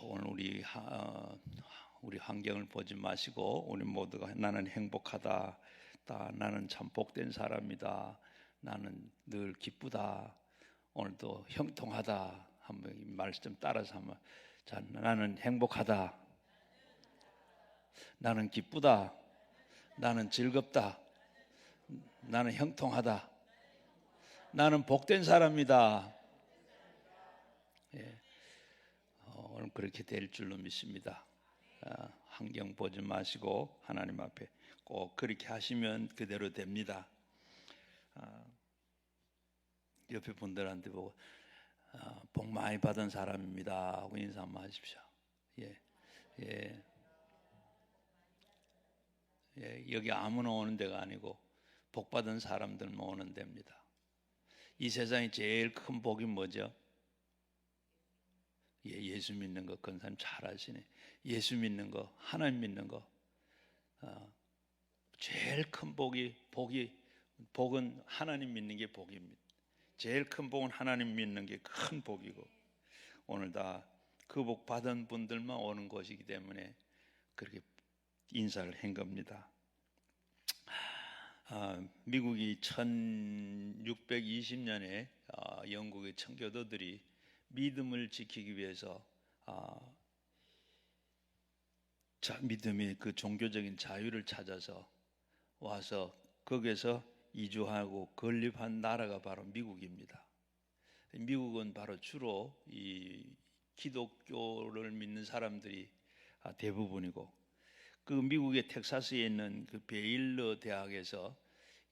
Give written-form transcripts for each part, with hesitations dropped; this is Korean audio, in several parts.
오늘 우리 환경을 보지 마시고 우리 모두가 나는 행복하다, 나는 참 복된 사람이다, 나는 늘 기쁘다, 오늘도 형통하다 한번 이 말씀 따라서 한번. 자, 나는 행복하다, 나는 기쁘다, 나는 즐겁다, 나는 형통하다, 나는 복된 사람이다. 예. 오늘 그렇게 될 줄로 믿습니다. 환경 보지 마시고 하나님 앞에 꼭 그렇게 하시면 그대로 됩니다. 옆에 분들한테 보고 복 많이 받은 사람입니다 하고 인사 한번 하십시오. 예. 여기 아무나 오는 데가 아니고 복 받은 사람들만 오는 데입니다. 이 세상에 제일 큰 복이 뭐죠? 예수 믿는 거. 그런 사람 잘 아시네. 예수 믿는 거, 하나님 믿는 거. 제일 큰 복은 하나님 믿는 게 복입니다. 제일 큰 복은 하나님 믿는 게 큰 복이고, 오늘 다 그 복 받은 분들만 오는 것이기 때문에 그렇게 인사를 한 겁니다. 미국이 1620년에 영국의 청교도들이 믿음을 지키기 위해서 믿음의 그 종교적인 자유를 찾아서 와서 거기에서 이주하고 건립한 나라가 바로 미국입니다. 미국은 바로 주로 이 기독교를 믿는 사람들이 대부분이고, 그 미국의 텍사스에 있는 그 베일러 대학에서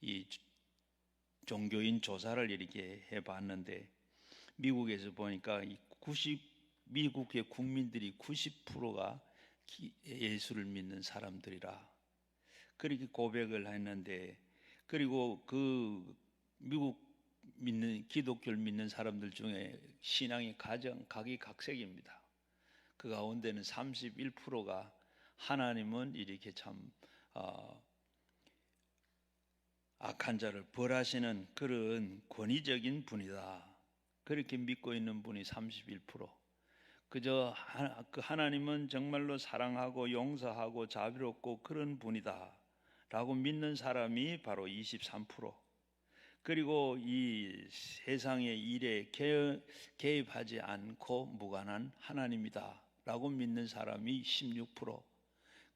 이 종교인 조사를 이렇게 해봤는데, 미국에서 보니까 미국의 국민들이 90%가 예수를 믿는 사람들이라 그렇게 고백을 했는데, 그리고 그 미국 기독교를 믿는 사람들 중에 신앙이 가장 각기각색입니다. 그 가운데는 31%가 하나님은 이렇게 참 악한 자를 벌하시는 그런 권위적인 분이다, 그렇게 믿고 있는 분이 31%. 그저 그 하나님은 정말로 사랑하고 용서하고 자비롭고 그런 분이다 라고 믿는 사람이 바로 23%. 그리고 이 세상의 일에 개입하지 않고 무관한 하나님이다 라고 믿는 사람이 16%.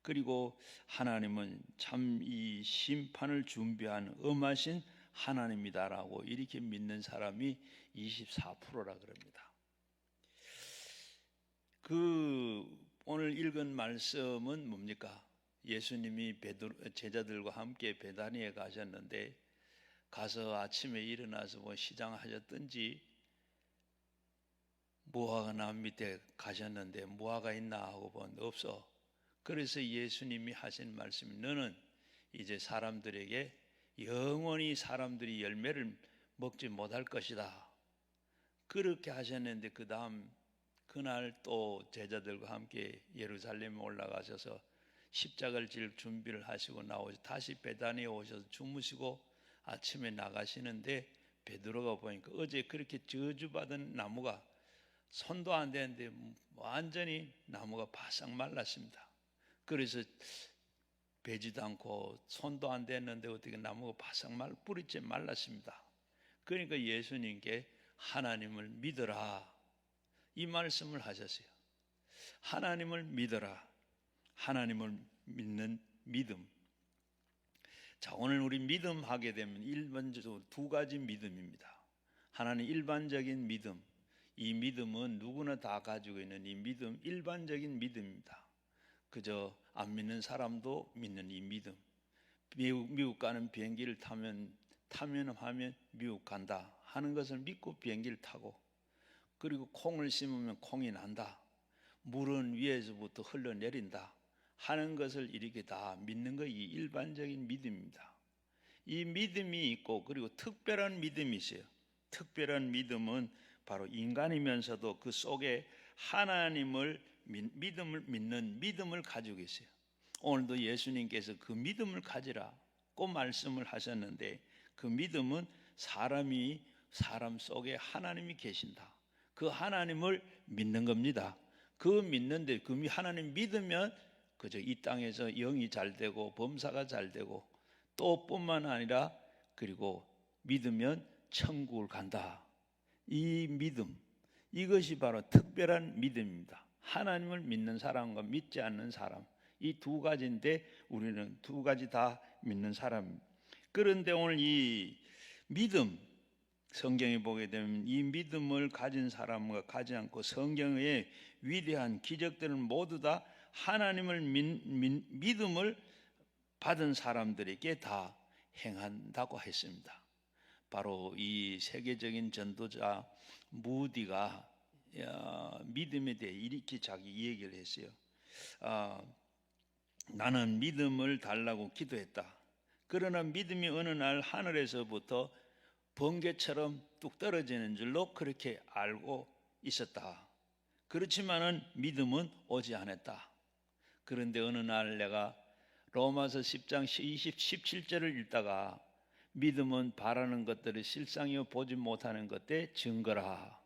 그리고 하나님은 참 이 심판을 준비한 엄하신 하나님이다라고 이렇게 믿는 사람이 24%라 그럽니다. 오늘 읽은 말씀은 뭡니까? 예수님이 제자들과 함께 베다니에 가셨는데, 가서 아침에 일어나서 뭐 시장하셨든지 무화과 나무 밑에 가셨는데 무화과 있나 하고 보면 없어. 그래서 예수님이 하신 말씀이, 너는 이제 사람들에게 영원히 사람들이 열매를 먹지 못할 것이다, 그렇게 하셨는데, 그 다음 그날 또 제자들과 함께 예루살렘에 올라가셔서 십자가를 질 준비를 하시고 나오셔서 다시 베다니에 오셔서 주무시고 아침에 나가시는데, 베드로가 보니까 어제 그렇게 저주받은 나무가 손도 안 되는데 완전히 나무가 바싹 말랐습니다. 그래서 베지도 않고 손도 안 됐는데 어떻게 나무가 바싹 뿌리째 말랐습니다. 그러니까 예수님께 하나님을 믿어라 이 말씀을 하셨어요. 하나님을 믿어라. 하나님을 믿는 믿음. 자, 오늘 우리 믿음 하게 되면 일반적으로 두 가지 믿음입니다. 하나는 일반적인 믿음. 이 믿음은 누구나 다 가지고 있는 이 믿음, 일반적인 믿음입니다. 그저 안 믿는 사람도 믿는 이 믿음. 미국 가는 비행기를 타면 미국 간다 하는 것을 믿고 비행기를 타고, 그리고 콩을 심으면 콩이 난다, 물은 위에서부터 흘러내린다 하는 것을 이렇게 다 믿는 것이 일반적인 믿음입니다. 이 믿음이 있고, 그리고 특별한 믿음이 있어요. 특별한 믿음은 바로 인간이면서도 그 속에 하나님을 믿음을 믿는 믿음을 가지고 있어요. 오늘도 예수님께서 그 믿음을 가지라고 말씀을 하셨는데, 그 믿음은 사람 속에 하나님이 계신다, 그 하나님을 믿는 겁니다. 그 믿는데 그 하나님 믿으면 그저 이 땅에서 영이 잘 되고 범사가 잘 되고 또 뿐만 아니라 그리고 믿으면 천국을 간다. 이 믿음, 이것이 바로 특별한 믿음입니다. 하나님을 믿는 사람과 믿지 않는 사람, 이 두 가지인데 우리는 두 가지 다 믿는 사람입니다. 그런데 오늘 이 믿음, 성경에 보게 되면 이 믿음을 가진 사람과 가지 않고 성경의 위대한 기적들은 모두 다 하나님을 믿음을 받은 사람들에게 다 행한다고 했습니다. 바로 이 세계적인 전도자 무디가 믿음에 대해 이렇게 자기 얘기를 했어요. 나는 믿음을 달라고 기도했다. 그러나 믿음이 어느 날 하늘에서부터 번개처럼 뚝 떨어지는 줄로 그렇게 알고 있었다. 그렇지만은 믿음은 오지 않았다. 그런데 어느 날 내가 로마서 10장 17절을 읽다가 믿음은 바라는 것들을 실상이요 보지 못하는 것의 증거라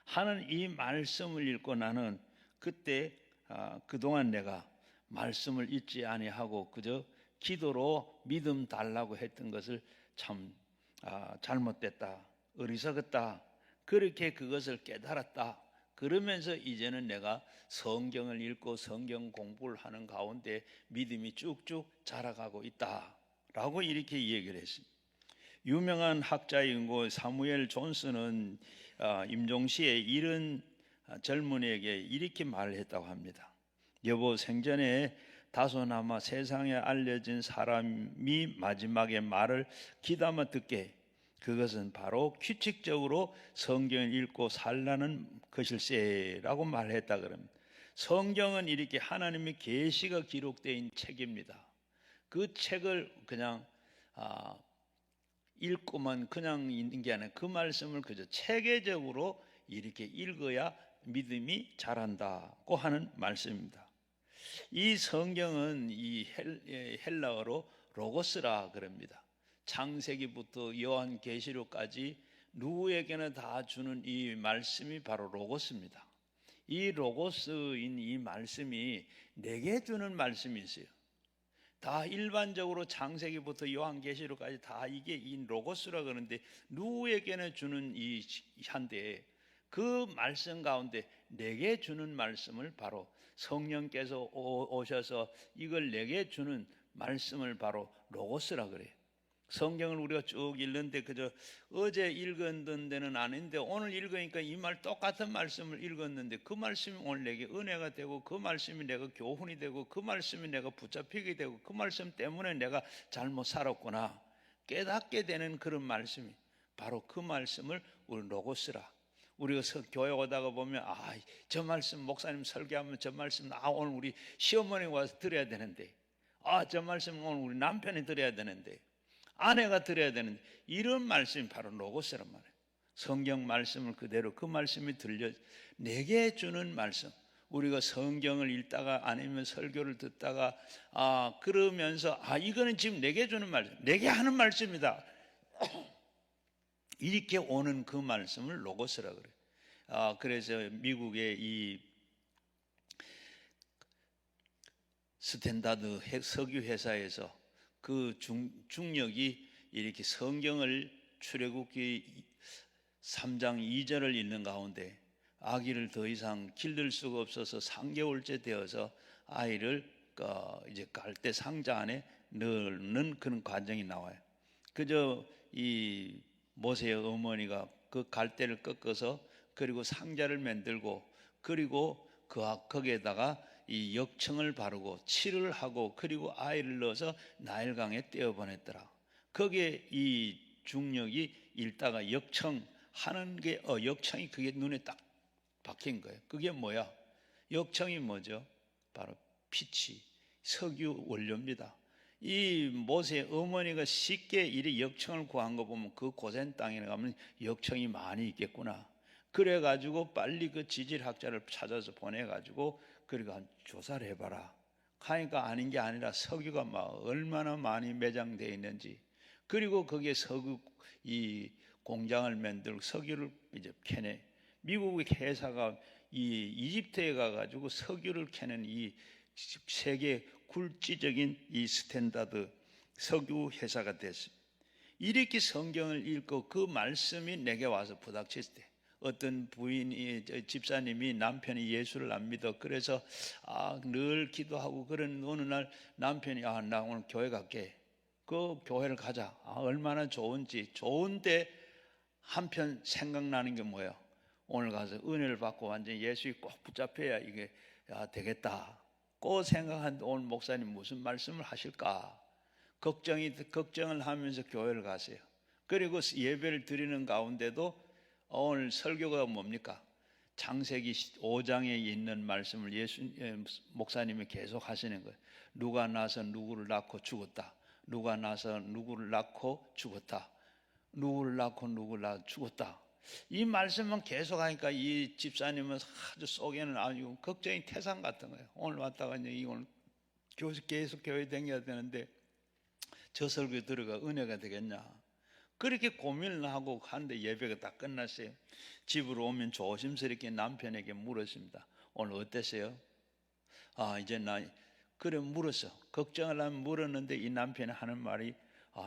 하는 이 말씀을 읽고 나는 그때 그동안 내가 말씀을 잊지 아니하고 그저 기도로 믿음 달라고 했던 것을 참 잘못됐다, 어리석었다, 그렇게 그것을 깨달았다. 그러면서 이제는 내가 성경을 읽고 성경 공부를 하는 가운데 믿음이 쭉쭉 자라가고 있다라고 이렇게 얘기를 했습니다. 유명한 학자이고 사무엘 존슨은 임종시에 이런 젊은이에게 이렇게 말을 했다고 합니다. 여보, 생전에 다소나마 세상에 알려진 사람이 마지막에 말을 귀담아 듣게. 그것은 바로 규칙적으로 성경을 읽고 살라는 것일세라고 말했다 그럽니다. 성경은 이렇게 하나님의 계시가 기록되어 있는 책입니다. 그 책을 그냥 읽고만 그냥 있는 게 아니라 그 말씀을 그저 체계적으로 이렇게 읽어야 믿음이 자란다고 하는 말씀입니다. 이 성경은 이 헬라어로 로고스라 그럽니다. 창세기부터 요한계시록까지 누구에게나 다 주는 이 말씀이 바로 로고스입니다. 이 로고스인 이 말씀이 내게 주는 말씀이 있어요. 다 일반적으로 창세기부터 요한계시록까지 다 이게 이 로고스라 그러는데 누구에게나 주는 이 한데 그 말씀 가운데 내게 주는 말씀을 바로 성령께서 오셔서 이걸 내게 주는 말씀을 바로 로고스라 그래요. 성경을 우리가 쭉 읽는데 그저 어제 읽었던 데는 아닌데 오늘 읽으니까 이 말 똑같은 말씀을 읽었는데 그 말씀이 오늘 내게 은혜가 되고 그 말씀이 내가 교훈이 되고 그 말씀이 내가 붙잡히게 되고 그 말씀 때문에 내가 잘못 살았구나 깨닫게 되는 그런 말씀이 바로 그 말씀을 우리 로고스라. 우리가 교회 오다가 보면 저 말씀 목사님 설교하면 저 말씀 오늘 우리 시어머니 와서 들어야 되는데 저 말씀 오늘 우리 남편이 들어야 되는데 아내가 들어야 되는데 이런 말씀이 바로 로고스란 말이에요. 성경 말씀을 그대로 그 말씀이 들려 내게 주는 말씀. 우리가 성경을 읽다가 아니면 설교를 듣다가 그러면서 이거는 지금 내게 주는 말씀, 내게 하는 말씀이다. 이렇게 오는 그 말씀을 로고스라 그래요. 그래서 미국의 이 스탠다드 석유 회사에서 그 중력이 이렇게 성경을 출애굽기 3장 2절을 읽는 가운데 아기를 더 이상 길들 수가 없어서 3개월째 되어서 아이를 이제 갈대 상자 안에 넣는 그런 과정이 나와요. 그저 이 모세의 어머니가 그 갈대를 꺾어서 그리고 상자를 만들고 그리고 거기에다가 이 역청을 바르고 칠을 하고 그리고 아이를 넣어서 나일강에 떼어보냈더라. 거기에 이 중력이 읽다가 역청하는 게 역청이 그게 눈에 딱 박힌 거예요. 그게 뭐야? 역청이 뭐죠? 바로 피치, 석유 원료입니다. 이 모세의 어머니가 쉽게 이리 역청을 구한 거 보면 그 고센 땅에 가면 역청이 많이 있겠구나. 그래가지고 빨리 그 지질학자를 찾아서 보내가지고 그리고 조사를 해봐라. 하니까 아닌 게 아니라 석유가 막 얼마나 많이 매장되어 있는지 그리고 거기에 석유 이 공장을 만들고 석유를 이제 캐내. 미국의 회사가 이 이집트에 가가지고 석유를 캐는 이 세계 굴지적인 이 스탠다드 석유 회사가 됐습니다. 이렇게 성경을 읽고 그 말씀이 내게 와서 부닥칠 때 어떤 부인이 집사님이 남편이 예수를 안 믿어 그래서 늘 기도하고 그런 어느 날 남편이 나 오늘 교회 갈게. 그 교회를 가자. 얼마나 좋은지. 좋은데 한편 생각나는 게 뭐예요? 오늘 가서 은혜를 받고 완전히 예수에 꼭 붙잡혀야 이게 되겠다. 그 생각하는데 오늘 목사님 무슨 말씀을 하실까? 걱정을 하면서 교회를 가세요. 그리고 예배를 드리는 가운데도 오늘 설교가 뭡니까? 창세기 5장에 있는 말씀을 목사님이 계속 하시는 거예요. 누가 나서 누구를 낳고 죽었다. 누가 나서 누구를 낳고 죽었다. 누구를 낳고 누구를 낳고 죽었다. 이 말씀만 계속 하니까 이 집사님은 아주 속에는 아주 걱정이 태산 같은 거예요. 오늘 왔다가 이제 오늘 계속 교회 다녀야 되는데 저 설교 들어가 은혜가 되겠냐. 그렇게 고민을 하고 하는데 예배가 다 끝났어요. 집으로 오면 조심스럽게 남편에게 물었습니다. 오늘 어땠어요? 이제 그래 물었어. 걱정을 하면 물었는데 이 남편이 하는 말이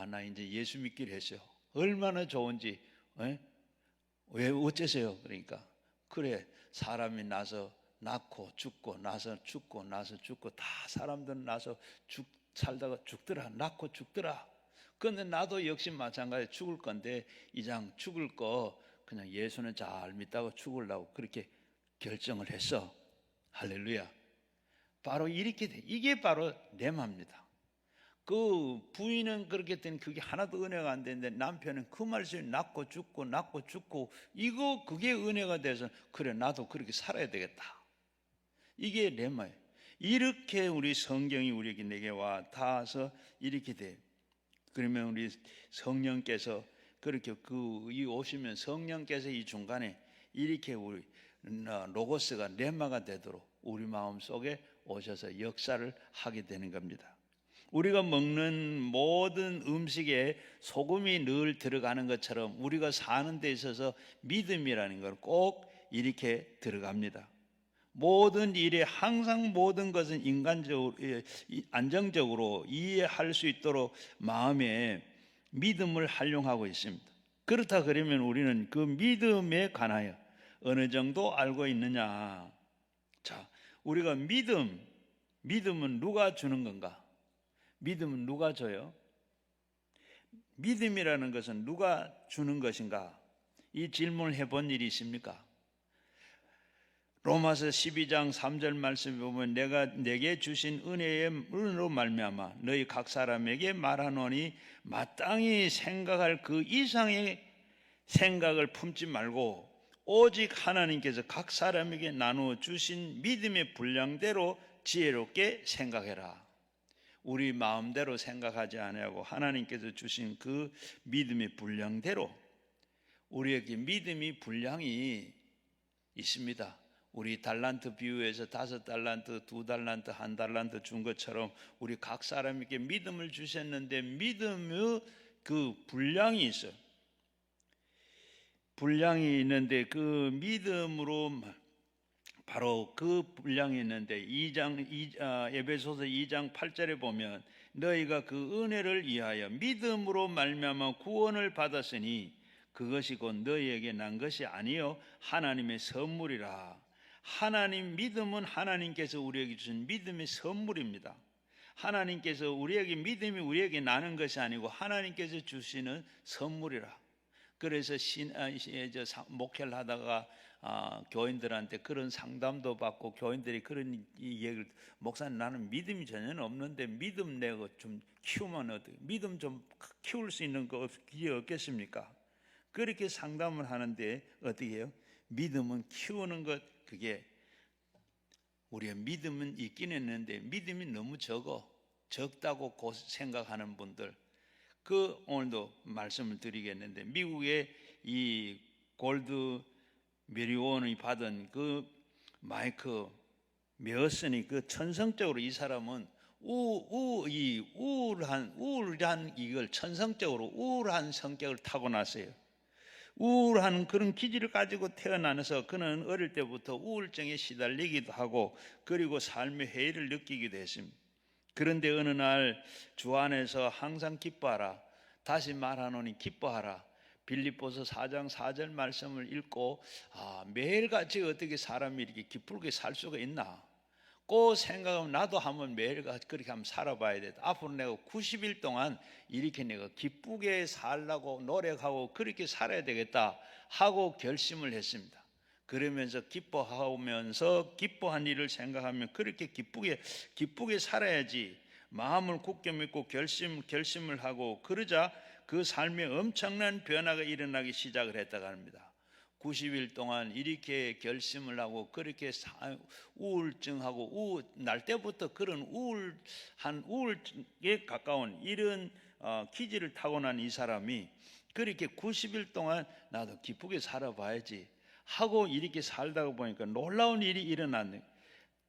나 이제 예수 믿기로 했어요. 얼마나 좋은지. 왜 어째서요? 그러니까 그래 사람이 나서 낳고 죽고 나서 죽고 나서 죽고 다 사람들은 나서 살다가 죽더라. 낳고 죽더라. 그런데 나도 역시 마찬가지로 죽을 건데 이장 죽을 거 그냥 예수는 잘 믿다고 죽으려고 그렇게 결정을 했어. 할렐루야. 바로 이렇게 돼. 이게 바로 레마입니다. 그 부인은 그렇게 했더니 그게 하나도 은혜가 안 되는데 남편은 그 말씀이 낳고 죽고 그게 은혜가 돼서 그래 나도 그렇게 살아야 되겠다. 이게 레마예요. 이렇게 우리 성경이 우리에게 내게 와 닿아서 이렇게 돼. 그러면 우리 성령께서 그렇게 이 오시면 성령께서 이 중간에 이렇게 우리 로고스가 레마가 되도록 우리 마음 속에 오셔서 역사를 하게 되는 겁니다. 우리가 먹는 모든 음식에 소금이 늘 들어가는 것처럼 우리가 사는 데 있어서 믿음이라는 걸 꼭 이렇게 들어갑니다. 모든 일에 항상 모든 것은 인간적으로 안정적으로 이해할 수 있도록 마음에 믿음을 활용하고 있습니다. 그렇다 그러면 우리는 그 믿음에 관하여 어느 정도 알고 있느냐? 자, 우리가 믿음은 누가 주는 건가? 믿음은 누가 줘요? 믿음이라는 것은 누가 주는 것인가? 이 질문을 해본 일이 있습니까? 로마서 12장 3절 말씀에 보면 내가 내게 주신 은혜로 말미암아 너희 각 사람에게 말하노니 마땅히 생각할 그 이상의 생각을 품지 말고 오직 하나님께서 각 사람에게 나누어 주신 믿음의 분량대로 지혜롭게 생각해라. 우리 마음대로 생각하지 아니하고 하나님께서 주신 그 믿음의 분량대로 우리에게 믿음이 분량이 있습니다. 우리 달란트 비유에서 5달란트, 2달란트, 1달란트 준 것처럼 우리 각 사람에게 믿음을 주셨는데 믿음의 그 분량이 있어요. 분량이 있는데 그 믿음으로 바로 그 분량이 있는데 에베소서 2장 8절에 보면 너희가 그 은혜를 위하여 믿음으로 말미암아 구원을 받았으니 그것이 곧 너희에게 난 것이 아니요 하나님의 선물이라. 믿음은 하나님께서 우리에게 주신 믿음의 선물입니다. 하나님께서 우리에게 믿음이 우리에게 나는 것이 아니고 하나님께서 주시는 선물이라. 그래서 목회를 하다가 교인들한테 그런 상담도 받고 교인들이 그런 얘기를 목사님 나는 믿음이 전혀 없는데 믿음 내가 좀 키우면 어떻게 믿음 좀 키울 수 있는 거 기회 없겠습니까? 그렇게 상담을 하는데 어떻게 해요? 믿음은 키우는 것 그게 우리의 믿음은 있긴 했는데 믿음이 너무 적다고 생각하는 분들 오늘도 말씀을 드리겠는데 미국의 이 골드 메리온이 받은 그 마이크 메어슨이 그 천성적으로 이 사람은 우울한 이걸 천성적으로 우울한 성격을 타고났어요. 우울한 그런 기질을 가지고 태어나서 그는 어릴 때부터 우울증에 시달리기도 하고 그리고 삶의 해이를 느끼기도 했습니다. 그런데 어느 날 주 안에서 항상 기뻐하라, 다시 말하노니 기뻐하라, 빌립보서 4장 4절 말씀을 읽고 매일같이 어떻게 사람이 이렇게 기쁘게 살 수가 있나 꼭 생각하면 나도 한번 매일같이 그렇게 한번 살아봐야 돼. 앞으로 내가 90일 동안 이렇게 내가 기쁘게 살라고 노력하고 그렇게 살아야 되겠다 하고 결심을 했습니다. 그러면서 기뻐하면서 기뻐한 일을 생각하면 그렇게 기쁘게 살아야지 마음을 굳게 믿고 결심을 하고 그러자 그 삶에 엄청난 변화가 일어나기 시작을 했다고 합니다. 90일 동안 이렇게 결심을 하고 그렇게 우울증하고 날 때부터 그런 우울에 가까운 이런 기질을 타고난 이 사람이 그렇게 90일 동안 나도 기쁘게 살아봐야지 하고 이렇게 살다가 보니까 놀라운 일이 일어났네.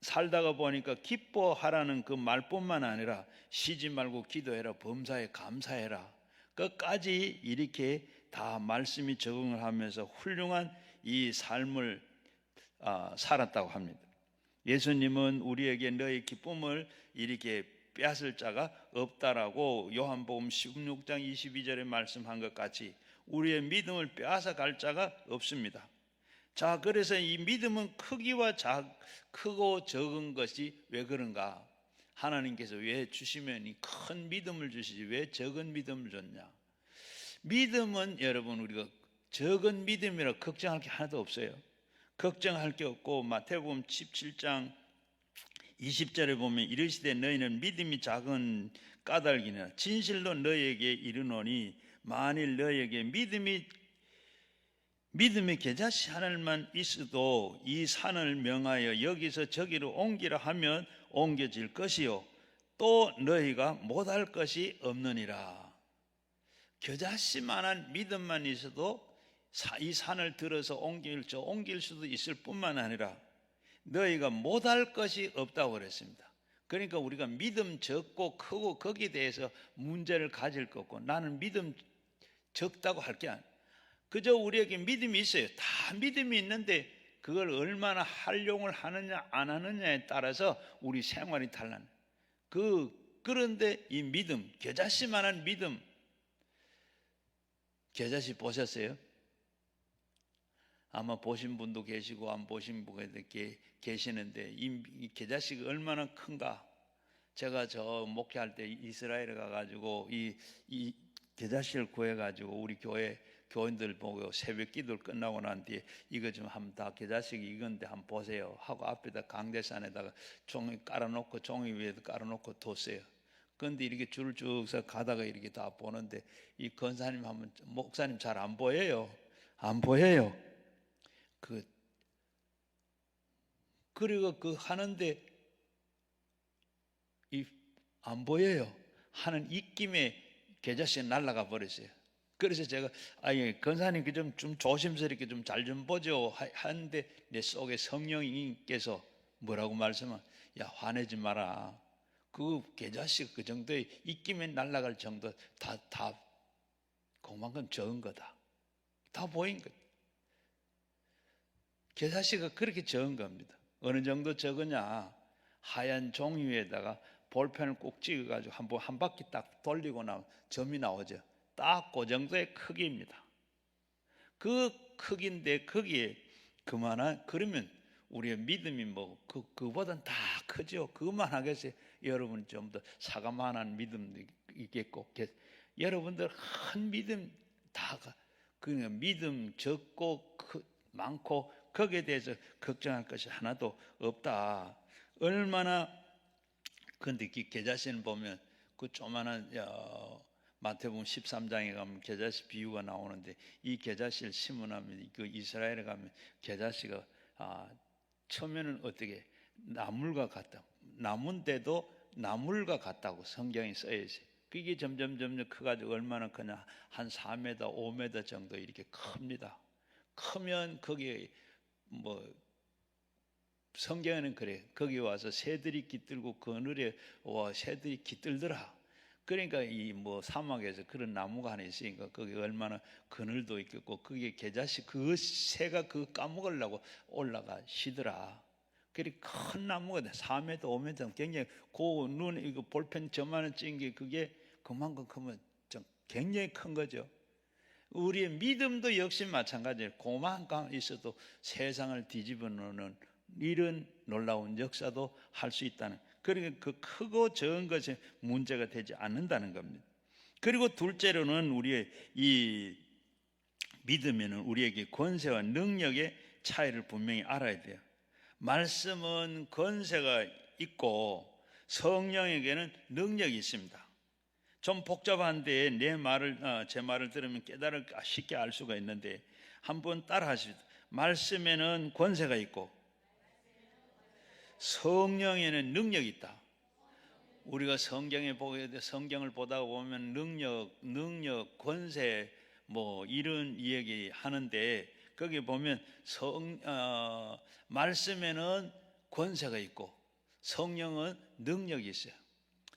살다가 보니까 기뻐하라는 그 말뿐만 아니라 쉬지 말고 기도해라, 범사에 감사해라, 끝까지 이렇게 다 말씀이 적응을 하면서 훌륭한 이 삶을 살았다고 합니다. 예수님은 우리에게 너의 기쁨을 이렇게 빼앗을 자가 없다라고 요한복음 16장 22절에 말씀한 것 같이 우리의 믿음을 빼앗아 갈 자가 없습니다. 자, 그래서 이 믿음은 크고 적은 것이 왜 그런가? 하나님께서 왜 주시면 이 큰 믿음을 주시지 왜 적은 믿음을 줬냐? 믿음은 여러분 우리가 적은 믿음이라 걱정할 게 하나도 없어요. 걱정할 게 없고 마태복음 17장 20절에 보면 이르시되 너희는 믿음이 작은 까닭이나 진실로 너희에게 이르노니 만일 너희에게 믿음이 겨자씨 하늘만 있어도 이 산을 명하여 여기서 저기로 옮기라 하면 옮겨질 것이요 또 너희가 못할 것이 없느니라. 겨자씨만한 믿음만 있어도 이 산을 들어서 옮길 수도 있을 뿐만 아니라 너희가 못할 것이 없다고 그랬습니다. 그러니까 우리가 믿음 적고 크고 거기에 대해서 문제를 가질 거 없고 나는 믿음 적다고 할 게 아니에요. 그저 우리에게 믿음이 있어요. 다 믿음이 있는데 그걸 얼마나 활용을 하느냐 안 하느냐에 따라서 우리 생활이 달라요. 그런데 이 믿음, 겨자씨만한 믿음, 겨자씨 보셨어요? 아마 보신 분도 계시고 안 보신 분도 계시는데 이 겨자씨가 얼마나 큰가? 제가 저 목회할 때 이스라엘에 가가지고 이 겨자씨를 구해가지고 우리 교인들 보고 새벽 기도를 끝나고 난 뒤에 이거 좀 한번 다 겨자씨가 익은데 한번 보세요 하고 앞에다 강대산에다가 종이 깔아놓고 종이 위에도 깔아놓고 뒀어요. 그런데 이렇게 줄을 쭉 서 가다가 이렇게 다 보는데 이 권사님 하면 목사님 잘 안 보여요. 안 보여요. 그리고 하는데 안 보여요. 하는 입김에 겨자씨가 날아가 버렸어요. 그래서 제가 권사님 좀 조심스럽게 좀 잘 좀 보죠 하는데 내 속에 성령님께서 뭐라고 말씀하면 야 화내지 마라. 그 겨자씨가 그 정도의 입김에 날아갈 정도 다 그만큼 적은 거다. 다 보인 거다. 겨자씨가 그렇게 적은 겁니다. 어느 정도 적으냐? 하얀 종이 위에다가 볼펜을 꼭 찍어가지고 한 바퀴 딱 돌리고 나면 점이 나오죠. 딱 그 정도의 크기입니다. 그 크기인데 거기에 그러면 우리의 믿음이 그보단 다 크죠. 그만하겠어요. 여러분 좀 더 사과만한 믿음도 있겠고, 여러분들 큰 믿음 그냥 믿음 적고 많고 거기에 대해서 걱정할 것이 하나도 없다. 얼마나 근데 겨자씨는 보면 그 조만한 마태복음 13장에 가면 겨자씨 비유가 나오는데 이 겨자씨를 심으면 그 이스라엘에 가면 겨자씨가 처음에는 어떻게 나물과 같다. 나무인데도 나물과 같다고 성경에 써져 있어요. 그게 점점 커가지고 얼마나 크냐 한 4m, 5m 정도 이렇게 큽니다. 크면 거기에 성경에는 그래. 거기 와서 새들이 깃들고 그늘에 와 새들이 깃들더라. 그러니까 이 뭐 사막에서 그런 나무가 하나 있으니까 거기 얼마나 그늘도 있겠고 그게 겨자씨 그 새가 그 까먹으려고 올라가시더라. 그리 큰 나무가 4m, 5m 굉장히 그 눈 이거 볼펜 저만한 찐 게 그게 그만큼 크면 좀 굉장히 큰 거죠. 우리의 믿음도 역시 마찬가지예요. 고만 있어도 세상을 뒤집어 놓는 이런 놀라운 역사도 할 수 있다는, 그러니까 그 크고 적은 것이 문제가 되지 않는다는 겁니다. 그리고 둘째로는 우리의 이 믿음에는 우리에게 권세와 능력의 차이를 분명히 알아야 돼요. 말씀은 권세가 있고 성령에게는 능력이 있습니다. 좀 복잡한데 제 말을 들으면 쉽게 알 수가 있는데 한번 따라 하십시오. 말씀에는 권세가 있고 성령에는 능력이 있다. 우리가 성경을 보다 보면 능력, 권세 뭐 이런 이야기 하는데 거기 보면 말씀에는 권세가 있고 성령은 능력이 있어요.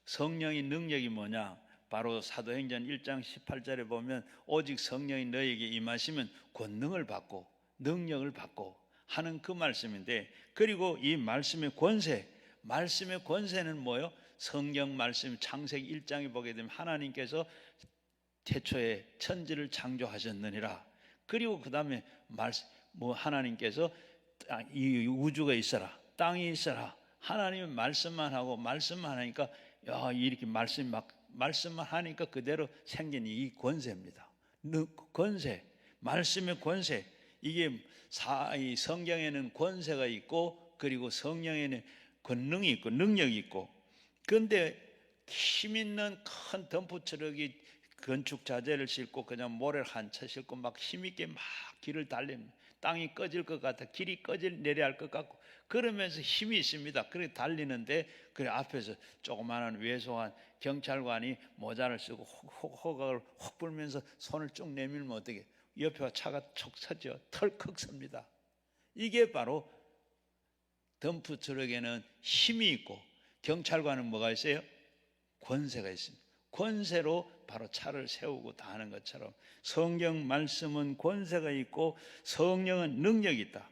성령의 능력이 뭐냐? 바로 사도행전 1장 18절에 보면 오직 성령이 너에게 임하시면 권능을 받고 능력을 받고 하는 그 말씀인데, 그리고 이 말씀의 권세는 뭐예요? 성경 말씀 창세기 1장에 보게 되면 하나님께서 태초에 천지를 창조하셨느니라. 그리고 그 다음에 하나님께서 이 우주가 있어라, 땅이 있어라. 하나님은 말씀만 하니까 이렇게 말씀만 하니까 그대로 생긴 이 권세입니다. 권세, 말씀의 권세. 이게 이 성경에는 권세가 있고 그리고 성령에는 권능이 있고 능력이 있고. 그런데 힘 있는 큰 덤프트럭이 건축 자재를 싣고 그냥 모래를 한 차 싣고 막 힘있게 막 길을 달립니다. 땅이 꺼질 것 같아, 길이 내려할 것 같고 그러면서 힘이 있습니다. 그렇게 달리는데 그 앞에서 조그마한 왜소한 경찰관이 모자를 쓰고 호각을 확 불면서 손을 쭉 내밀면 어떻게 옆에 차가 촉 서죠. 털컥 섭니다. 이게 바로 덤프트럭에는 힘이 있고 경찰관은 뭐가 있어요? 권세가 있습니다. 권세로 바로 차를 세우고 다 하는 것처럼 성경 말씀은 권세가 있고 성령은 능력이 있다.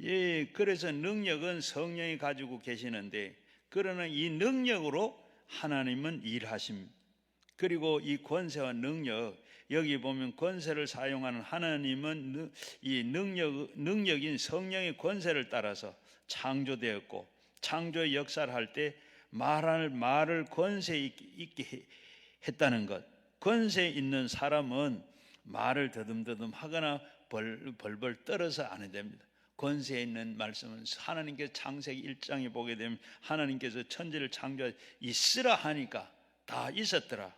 예, 그래서 능력은 성령이 가지고 계시는데 그러나 이 능력으로 하나님은 일하십니다. 그리고 이 권세와 능력, 여기 보면 권세를 사용하는 하나님은 이 능력인 성령의 권세를 따라서 창조되었고 창조의 역사를 할 때 말을 권세 있게 했다는 것. 권세 있는 사람은 말을 더듬더듬 하거나 벌벌 떨어서 안 해야 됩니다. 권세 있는 말씀은 하나님께서 창세기 1장에 보게 되면 하나님께서 천지를 창조해 있으라 하니까 다 있었더라.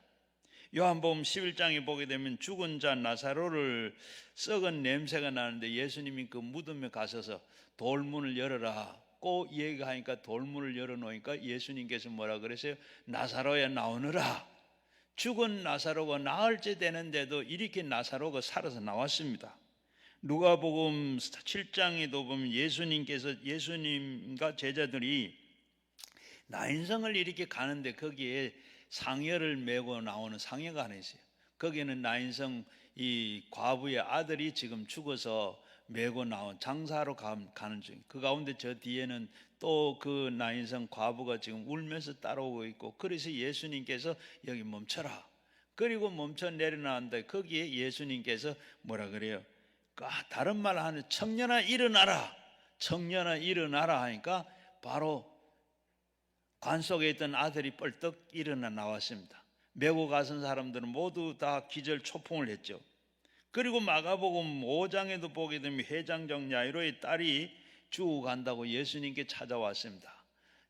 요한복음 11장에 보게 되면 죽은 자 나사로를 썩은 냄새가 나는데 예수님이 그 무덤에 가셔서 돌문을 열어라 꼭 얘기하니까 돌문을 열어놓으니까 예수님께서 뭐라 그랬어요? 나사로야 나오너라. 죽은 나사로가 나흘째 되는데도 이렇게 나사로가 살아서 나왔습니다. 누가복음 7장에도 보면 예수님과 제자들이 나인성을 이렇게 가는데 거기에 상여를 메고 나오는 상여가 하나 있어요. 거기에는 나인성 이 과부의 아들이 지금 죽어서 메고 나온 장사로 가는 중. 그 가운데 저 뒤에는 또 그 나인성 과부가 지금 울면서 따라오고 있고, 그래서 예수님께서 여기 멈춰라. 그리고 멈춰 내려나왔는데 거기에 예수님께서 뭐라 그래요? 다른 말 하는 청년아 일어나라. 청년아 일어나라 하니까 바로 관 속에 있던 아들이 뻘떡 일어나 나왔습니다. 메고 가선 사람들은 모두 다 기절 초풍을 했죠. 그리고 마가복음 5장에도 보게 되면 회장장 야이로의 딸이 죽어간다고 예수님께 찾아왔습니다.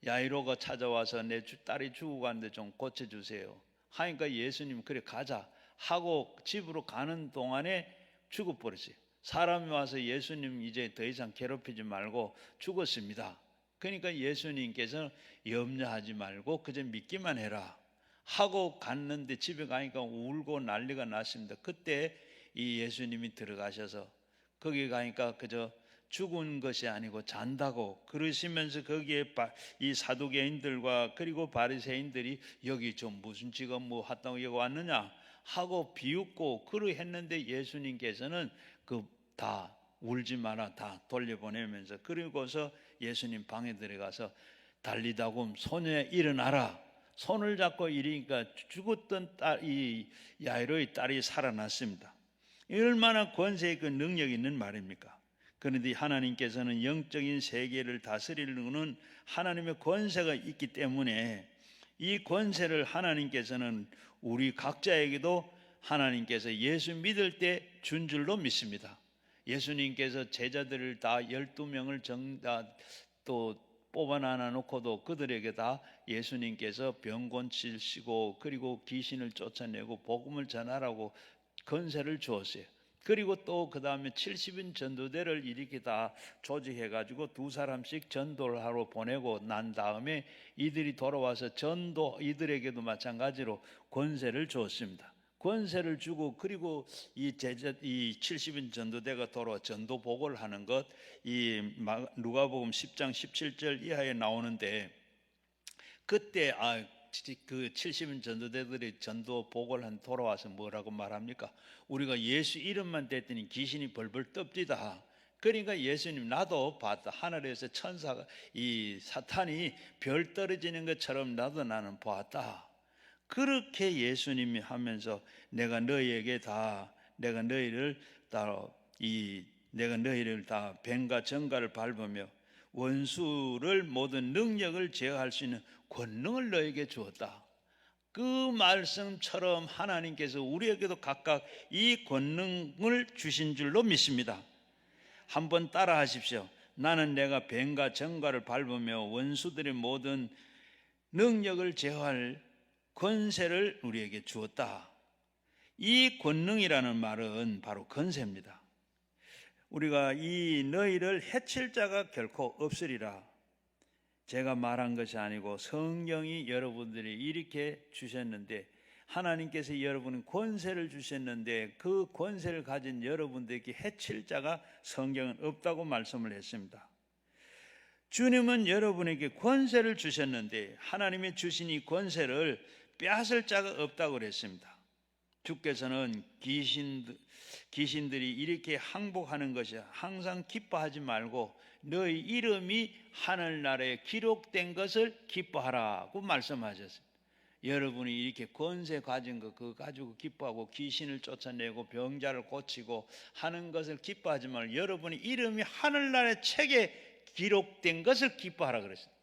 야이로가 찾아와서 내 딸이 죽어가는데 좀 고쳐주세요 하니까 예수님 그래 가자 하고 집으로 가는 동안에 죽어버렸어요. 사람이 와서 예수님 이제 더 이상 괴롭히지 말고 죽었습니다. 그러니까 예수님께서 염려하지 말고 그저 믿기만 해라 하고 갔는데 집에 가니까 울고 난리가 났습니다. 그때 이 예수님이 들어가셔서 거기 가니까 그저 죽은 것이 아니고 잔다고 그러시면서 거기에 이 사두개인들과 그리고 바리새인들이 여기 좀 무슨 지금 뭐 했다고 여기 왔느냐 하고 비웃고 그러했는데 예수님께서는 그 다 울지 마라 다 돌려보내면서 그리고서 예수님 방에 들어가서 달리다굼 소녀야 일어나라 손을 잡고 이러니까 죽었던 이 야이로의 딸이 살아났습니다. 얼마나 권세의 그 능력이 있는 말입니까? 그런데 하나님께서는 영적인 세계를 다스리는 하나님의 권세가 있기 때문에 이 권세를 하나님께서는 우리 각자에게도 하나님께서 예수 믿을 때 준 줄로 믿습니다. 예수님께서 제자들을 다 12명을 또 뽑아놔 놓고도 그들에게 다 예수님께서 병 고치시고 그리고 귀신을 쫓아내고 복음을 전하라고 권세를 주었어요. 그리고 또 그 다음에 70인 전도대를 이렇게 다 조직해가지고 2사람씩 전도를 하러 보내고 난 다음에 이들이 돌아와서 이들에게도 마찬가지로 권세를 주었습니다. 권세를 주고 그리고 이 70인 전도대가 돌아와 전도 보고를 하는 것, 이 누가복음 10장 17절 이하에 나오는데 그때 그 70인 전도대들이 전도 보고를 돌아와서 뭐라고 말합니까? 우리가 예수 이름만 댔더니 귀신이 벌벌 떱디다. 그러니까 예수님 나도 봤다. 하늘에서 천사가 이 사탄이 별 떨어지는 것처럼 나는 보았다. 그렇게 예수님이 하면서 내가 너희를 다 뱀과 정갈을 밟으며 원수를 모든 능력을 제어할 수 있는 권능을 너에게 주었다. 그 말씀처럼 하나님께서 우리에게도 각각 이 권능을 주신 줄로 믿습니다. 한번 따라 하십시오. 나는 내가 뱀과 정갈을 밟으며 원수들의 모든 능력을 제어할 권세를 우리에게 주었다. 이 권능이라는 말은 바로 권세입니다. 우리가 이 너희를 해칠 자가 결코 없으리라. 제가 말한 것이 아니고 성경이 여러분들이 이렇게 주셨는데 하나님께서 여러분은 권세를 주셨는데 그 권세를 가진 여러분들에게 해칠 자가 성경은 없다고 말씀을 했습니다. 주님은 여러분에게 권세를 주셨는데 하나님이 주신 이 권세를 빼앗을 자가 없다고 그랬습니다. 주께서는 귀신들이 이렇게 항복하는 것이 항상 기뻐하지 말고 너희 이름이 하늘나라에 기록된 것을 기뻐하라고 말씀하셨습니다. 여러분이 이렇게 권세 가진 거 그거 가지고 기뻐하고 귀신을 쫓아내고 병자를 고치고 하는 것을 기뻐하지 말고 여러분이 이름이 하늘나라의 책에 기록된 것을 기뻐하라 그랬습니다.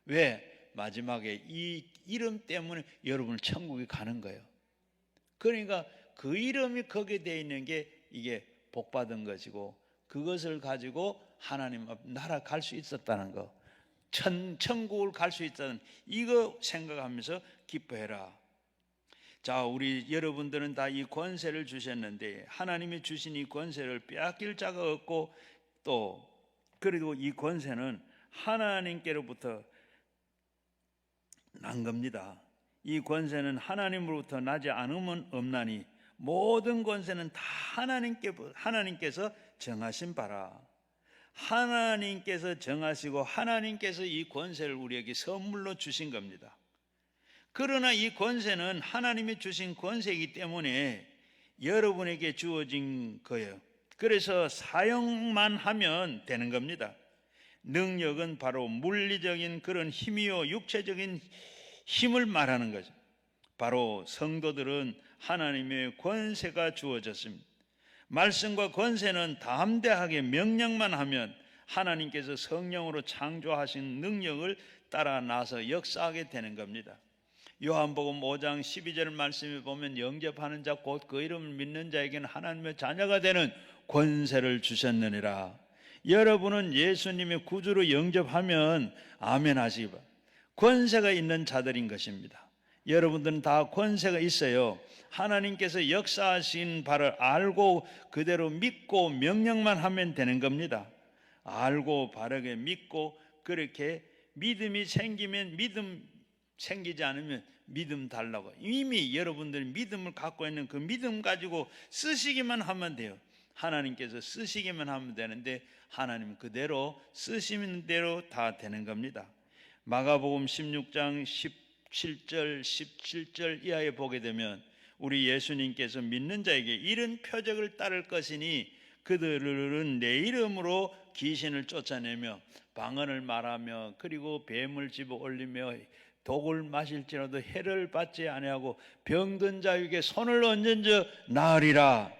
왜? 마지막에 이 이름 때문에 여러분 천국에 가는 거예요. 그러니까 그 이름이 거기에 되어 있는 게 이게 복받은 것이고 그것을 가지고 하나님 앞 나라 갈 수 있었다는 거, 천국을 갈 수 있다는 이거 생각하면서 기뻐해라. 자, 우리 여러분들은 다 이 권세를 주셨는데 하나님이 주신 이 권세를 빼앗길 자가 없고 또 그리고 이 권세는 하나님께로부터 난 겁니다. 이 권세는 하나님으로부터 나지 않으면 없나니 모든 권세는 다 하나님께서 정하신 바라. 하나님께서 정하시고 하나님께서 이 권세를 우리에게 선물로 주신 겁니다. 그러나 이 권세는 하나님이 주신 권세이기 때문에 여러분에게 주어진 거예요. 그래서 사용만 하면 되는 겁니다. 능력은 바로 물리적인 그런 힘이요 육체적인 힘을 말하는 거죠. 바로 성도들은 하나님의 권세가 주어졌습니다. 말씀과 권세는 담대하게 명령만 하면 하나님께서 성령으로 창조하신 능력을 따라 나서 역사하게 되는 겁니다. 요한복음 5장 12절 말씀에 보면 영접하는 자 곧 그 이름을 믿는 자에게는 하나님의 자녀가 되는 권세를 주셨느니라. 여러분은 예수님의 구주로 영접하면 아멘 하시기 바랍니다. 권세가 있는 자들인 것입니다. 여러분들은 다 권세가 있어요. 하나님께서 역사하신 바를 알고 그대로 믿고 명령만 하면 되는 겁니다. 알고 바르게 믿고 그렇게 믿음이 생기면 믿음 생기지 않으면 믿음 달라고. 이미 여러분들이 믿음을 갖고 있는 그 믿음 가지고 쓰시기만 하면 돼요. 하나님께서 쓰시기만 하면 되는데 하나님 그대로 쓰시는 대로 다 되는 겁니다. 마가복음 16장 17절 17절 이하에 보게 되면 우리 예수님께서 믿는 자에게 이런 표적을 따를 것이니 그들은 내 이름으로 귀신을 쫓아내며 방언을 말하며 그리고 뱀을 집어 올리며 독을 마실지라도 해를 받지 아니하고 병든 자에게 손을 얹은 즉 나으리라.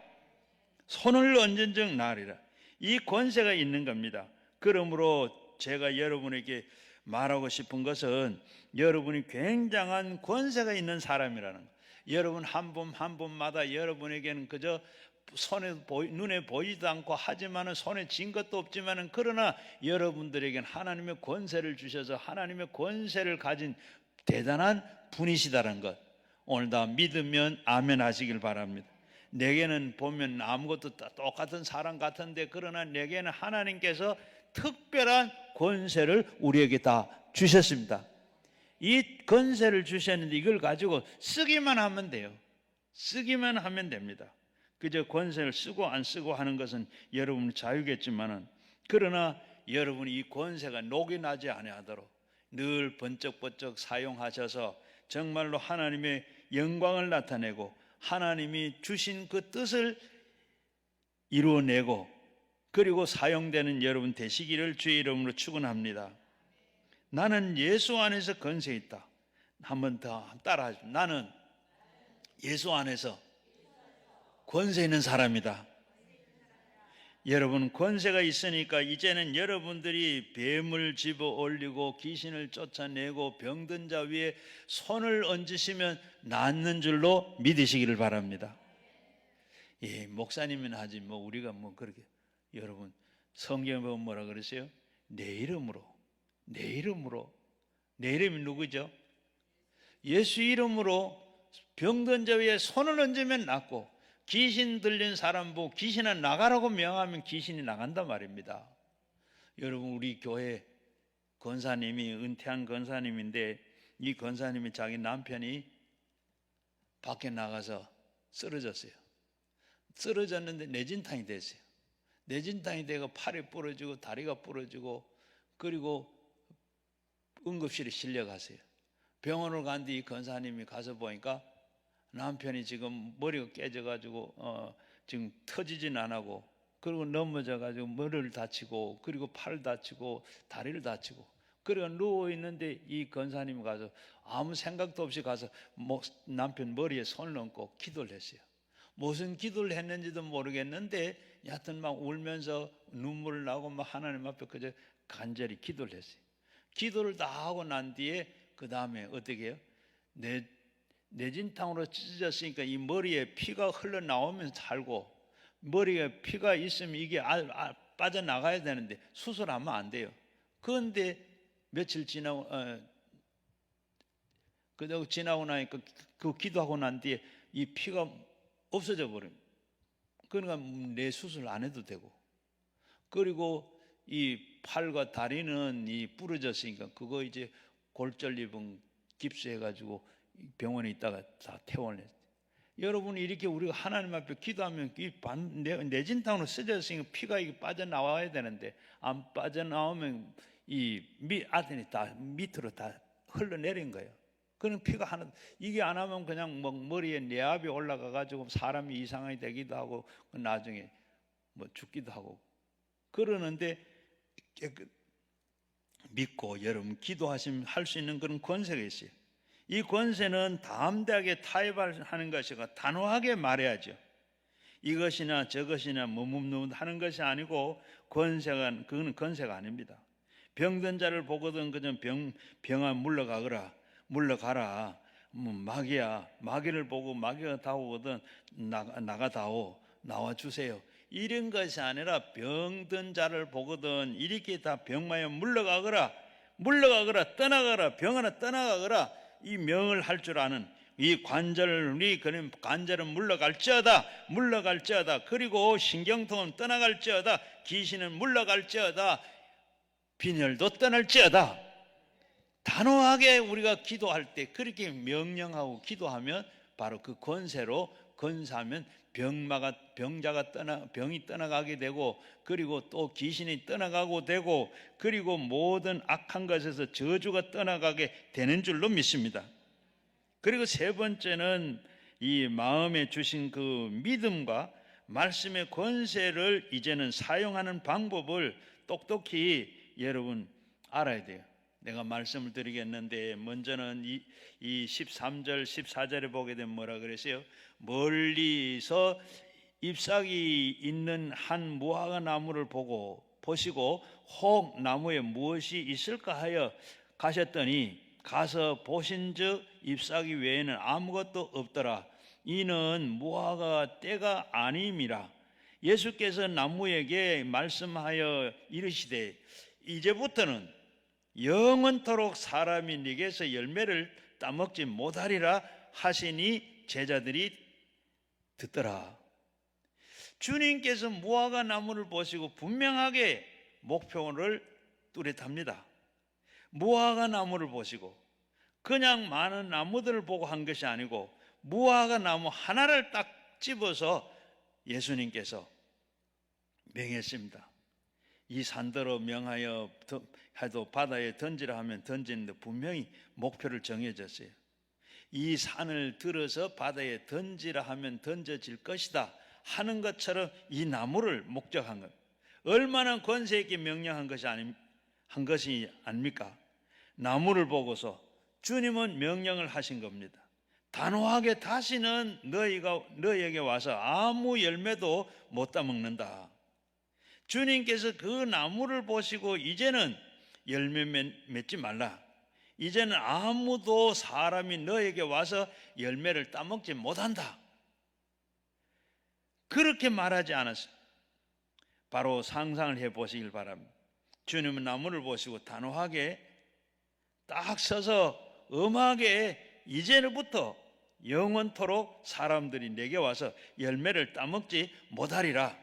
손을 얹은 즉 나으리라. 이 권세가 있는 겁니다. 그러므로 제가 여러분에게 말하고 싶은 것은 여러분이 굉장한 권세가 있는 사람이라는 것. 여러분 한 분 한 분마다 여러분에게는 그저 눈에 보이지도 않고 하지만은 손에 쥔 것도 없지만은 그러나 여러분들에게는 하나님의 권세를 주셔서 하나님의 권세를 가진 대단한 분이시다는 것, 오늘 다 믿으면 아멘 하시길 바랍니다. 내게는 보면 아무것도 똑같은 사람 같은데 그러나 내게는 하나님께서 특별한 권세를 우리에게 다 주셨습니다. 이 권세를 주셨는데 이걸 가지고 쓰기만 하면 돼요. 쓰기만 하면 됩니다. 그저 권세를 쓰고 안 쓰고 하는 것은 여러분 자유겠지만은 그러나 여러분이 이 권세가 녹이 나지 아니하도록 늘 번쩍번쩍 사용하셔서 정말로 하나님의 영광을 나타내고 하나님이 주신 그 뜻을 이루어내고 그리고 사용되는 여러분 되시기를 주의 이름으로 축원합니다. 나는 예수 안에서 권세 있다. 한 번 더 따라하십시오. 나는 예수 안에서 권세 있는 사람이다. 여러분 권세가 있으니까 이제는 여러분들이 뱀을 집어 올리고 귀신을 쫓아내고 병든 자 위에 손을 얹으시면 낫는 줄로 믿으시기를 바랍니다. 예, 목사님은 하지 뭐 우리가 뭐 그렇게 여러분 성경에 보면 뭐라 그러세요? 내 이름으로 내 이름이 누구죠? 예수 이름으로 병든 자 위에 손을 얹으면 낫고 귀신 들린 사람 보고 귀신아 나가라고 명하면 귀신이 나간단 말입니다. 여러분 우리 교회 권사님이 은퇴한 권사님인데 이 권사님이 자기 남편이 밖에 나가서 쓰러졌어요. 쓰러졌는데 내진탕이 됐어요. 내진탕이 되고 팔이 부러지고 다리가 부러지고 그리고 응급실에 실려갔어요. 병원을 간 뒤 권사님이 가서 보니까 남편이 지금 머리가 깨져가지고 지금 터지진 않고 그리고 넘어져가지고 머리를 다치고 그리고 팔을 다치고 다리를 다치고 그리고 누워있는데 이 권사님이 가서 아무 생각도 없이 가서 남편 머리에 손을 얹고 기도를 했어요. 무슨 기도를 했는지도 모르겠는데 여하튼 막 울면서 눈물 나고 막 하나님 앞에 그저 간절히 기도를 했어요. 기도를 다 하고 난 뒤에 그 다음에 어떻게 해요? 내진탕으로 찢어졌으니까 이 머리에 피가 흘러나오면서 살고 머리에 피가 있으면 이게 빠져나가야 되는데 수술하면 안 돼요. 그런데 며칠 지나고 나니까 그 기도하고 난 뒤에 이 피가 없어져 버립니다. 그러니까 내 수술 안 해도 되고 그리고 이 팔과 다리는 이 부러졌으니까 그거 이제 골절 입은 깁스해가지고 병원에 있다가 다 퇴원했어요. 여러분 이렇게 우리가 하나님 앞에 기도하면 내진탕으로 쓰졌으니까 피가 이게 빠져나와야 되는데 안 빠져나오면 이 아들이 다 밑으로 다 흘러내린 거예요. 그런 피가 하나 이게 안 하면 그냥 뭐 머리에 뇌압이 올라가 가지고 사람이 이상하게 되기도 하고 나중에 뭐 죽기도 하고 그러는데 믿고 여러분 기도하시면 할 수 있는 그런 권세가 있어요. 이 권세는 담대하게 타협하는 것이고 단호하게 말해야죠. 이것이나 저것이나 뭐뭐 하는 것이 아니고 그건 권세가 아닙니다. 병든 자를 보거든 그저 병아 물러가라. 마귀를 보고 마귀가 다오거든 나가다오 나와주세요. 이런 것이 아니라 병든 자를 보거든 이렇게 다 병마여 물러가거라 떠나가라 병아나 떠나가거라 이 명을 할 줄 아는 이 관절은 물러갈지어다 그리고 신경통은 떠나갈지어다 귀신은 물러갈지어다 빈혈도 떠날지어다. 단호하게 우리가 기도할 때 그렇게 명령하고 기도하면 바로 그 권세로 건사하면 병이 떠나가게 되고, 그리고 또 귀신이 떠나가고 되고, 그리고 모든 악한 것에서 저주가 떠나가게 되는 줄로 믿습니다. 그리고 세 번째는 이 마음에 주신 그 믿음과 말씀의 권세를 이제는 사용하는 방법을 똑똑히 여러분 알아야 돼요. 내가 말씀을 드리겠는데, 먼저는 이 13절 14절에 보게 되면 뭐라 그랬어요? 멀리서 잎사귀 있는 한 무화과 나무를 보시고 혹 나무에 무엇이 있을까 하여 가셨더니 가서 보신즉 잎사귀 외에는 아무것도 없더라. 이는 무화과 때가 아님이라. 예수께서 나무에게 말씀하여 이르시되 이제부터는 영원토록 사람이 네게서 열매를 따먹지 못하리라 하시니 제자들이 듣더라. 주님께서 무화과 나무를 보시고 분명하게 목표를 뚜렷합니다. 무화과 나무를 보시고 그냥 많은 나무들을 보고 한 것이 아니고 무화과 나무 하나를 딱 집어서 예수님께서 명했습니다. 이 산더러 명하여 해도 바다에 던지라 하면 던지는데 분명히 목표를 정해졌어요. 이 산을 들어서 바다에 던지라 하면 던져질 것이다 하는 것처럼 이 나무를 목적한 것. 얼마나 권세 있게 명령한 것이 아닙니까? 나무를 보고서 주님은 명령을 하신 겁니다. 단호하게 다시는 너희에게 와서 아무 열매도 못 따먹는다. 주님께서 그 나무를 보시고 이제는 열매 맺지 말라. 이제는 아무도 사람이 너에게 와서 열매를 따먹지 못한다. 그렇게 말하지 않았어요. 바로 상상을 해보시길 바랍니다. 주님은 나무를 보시고 단호하게 딱 서서 엄하게 이제부터 영원토록 사람들이 내게 와서 열매를 따먹지 못하리라.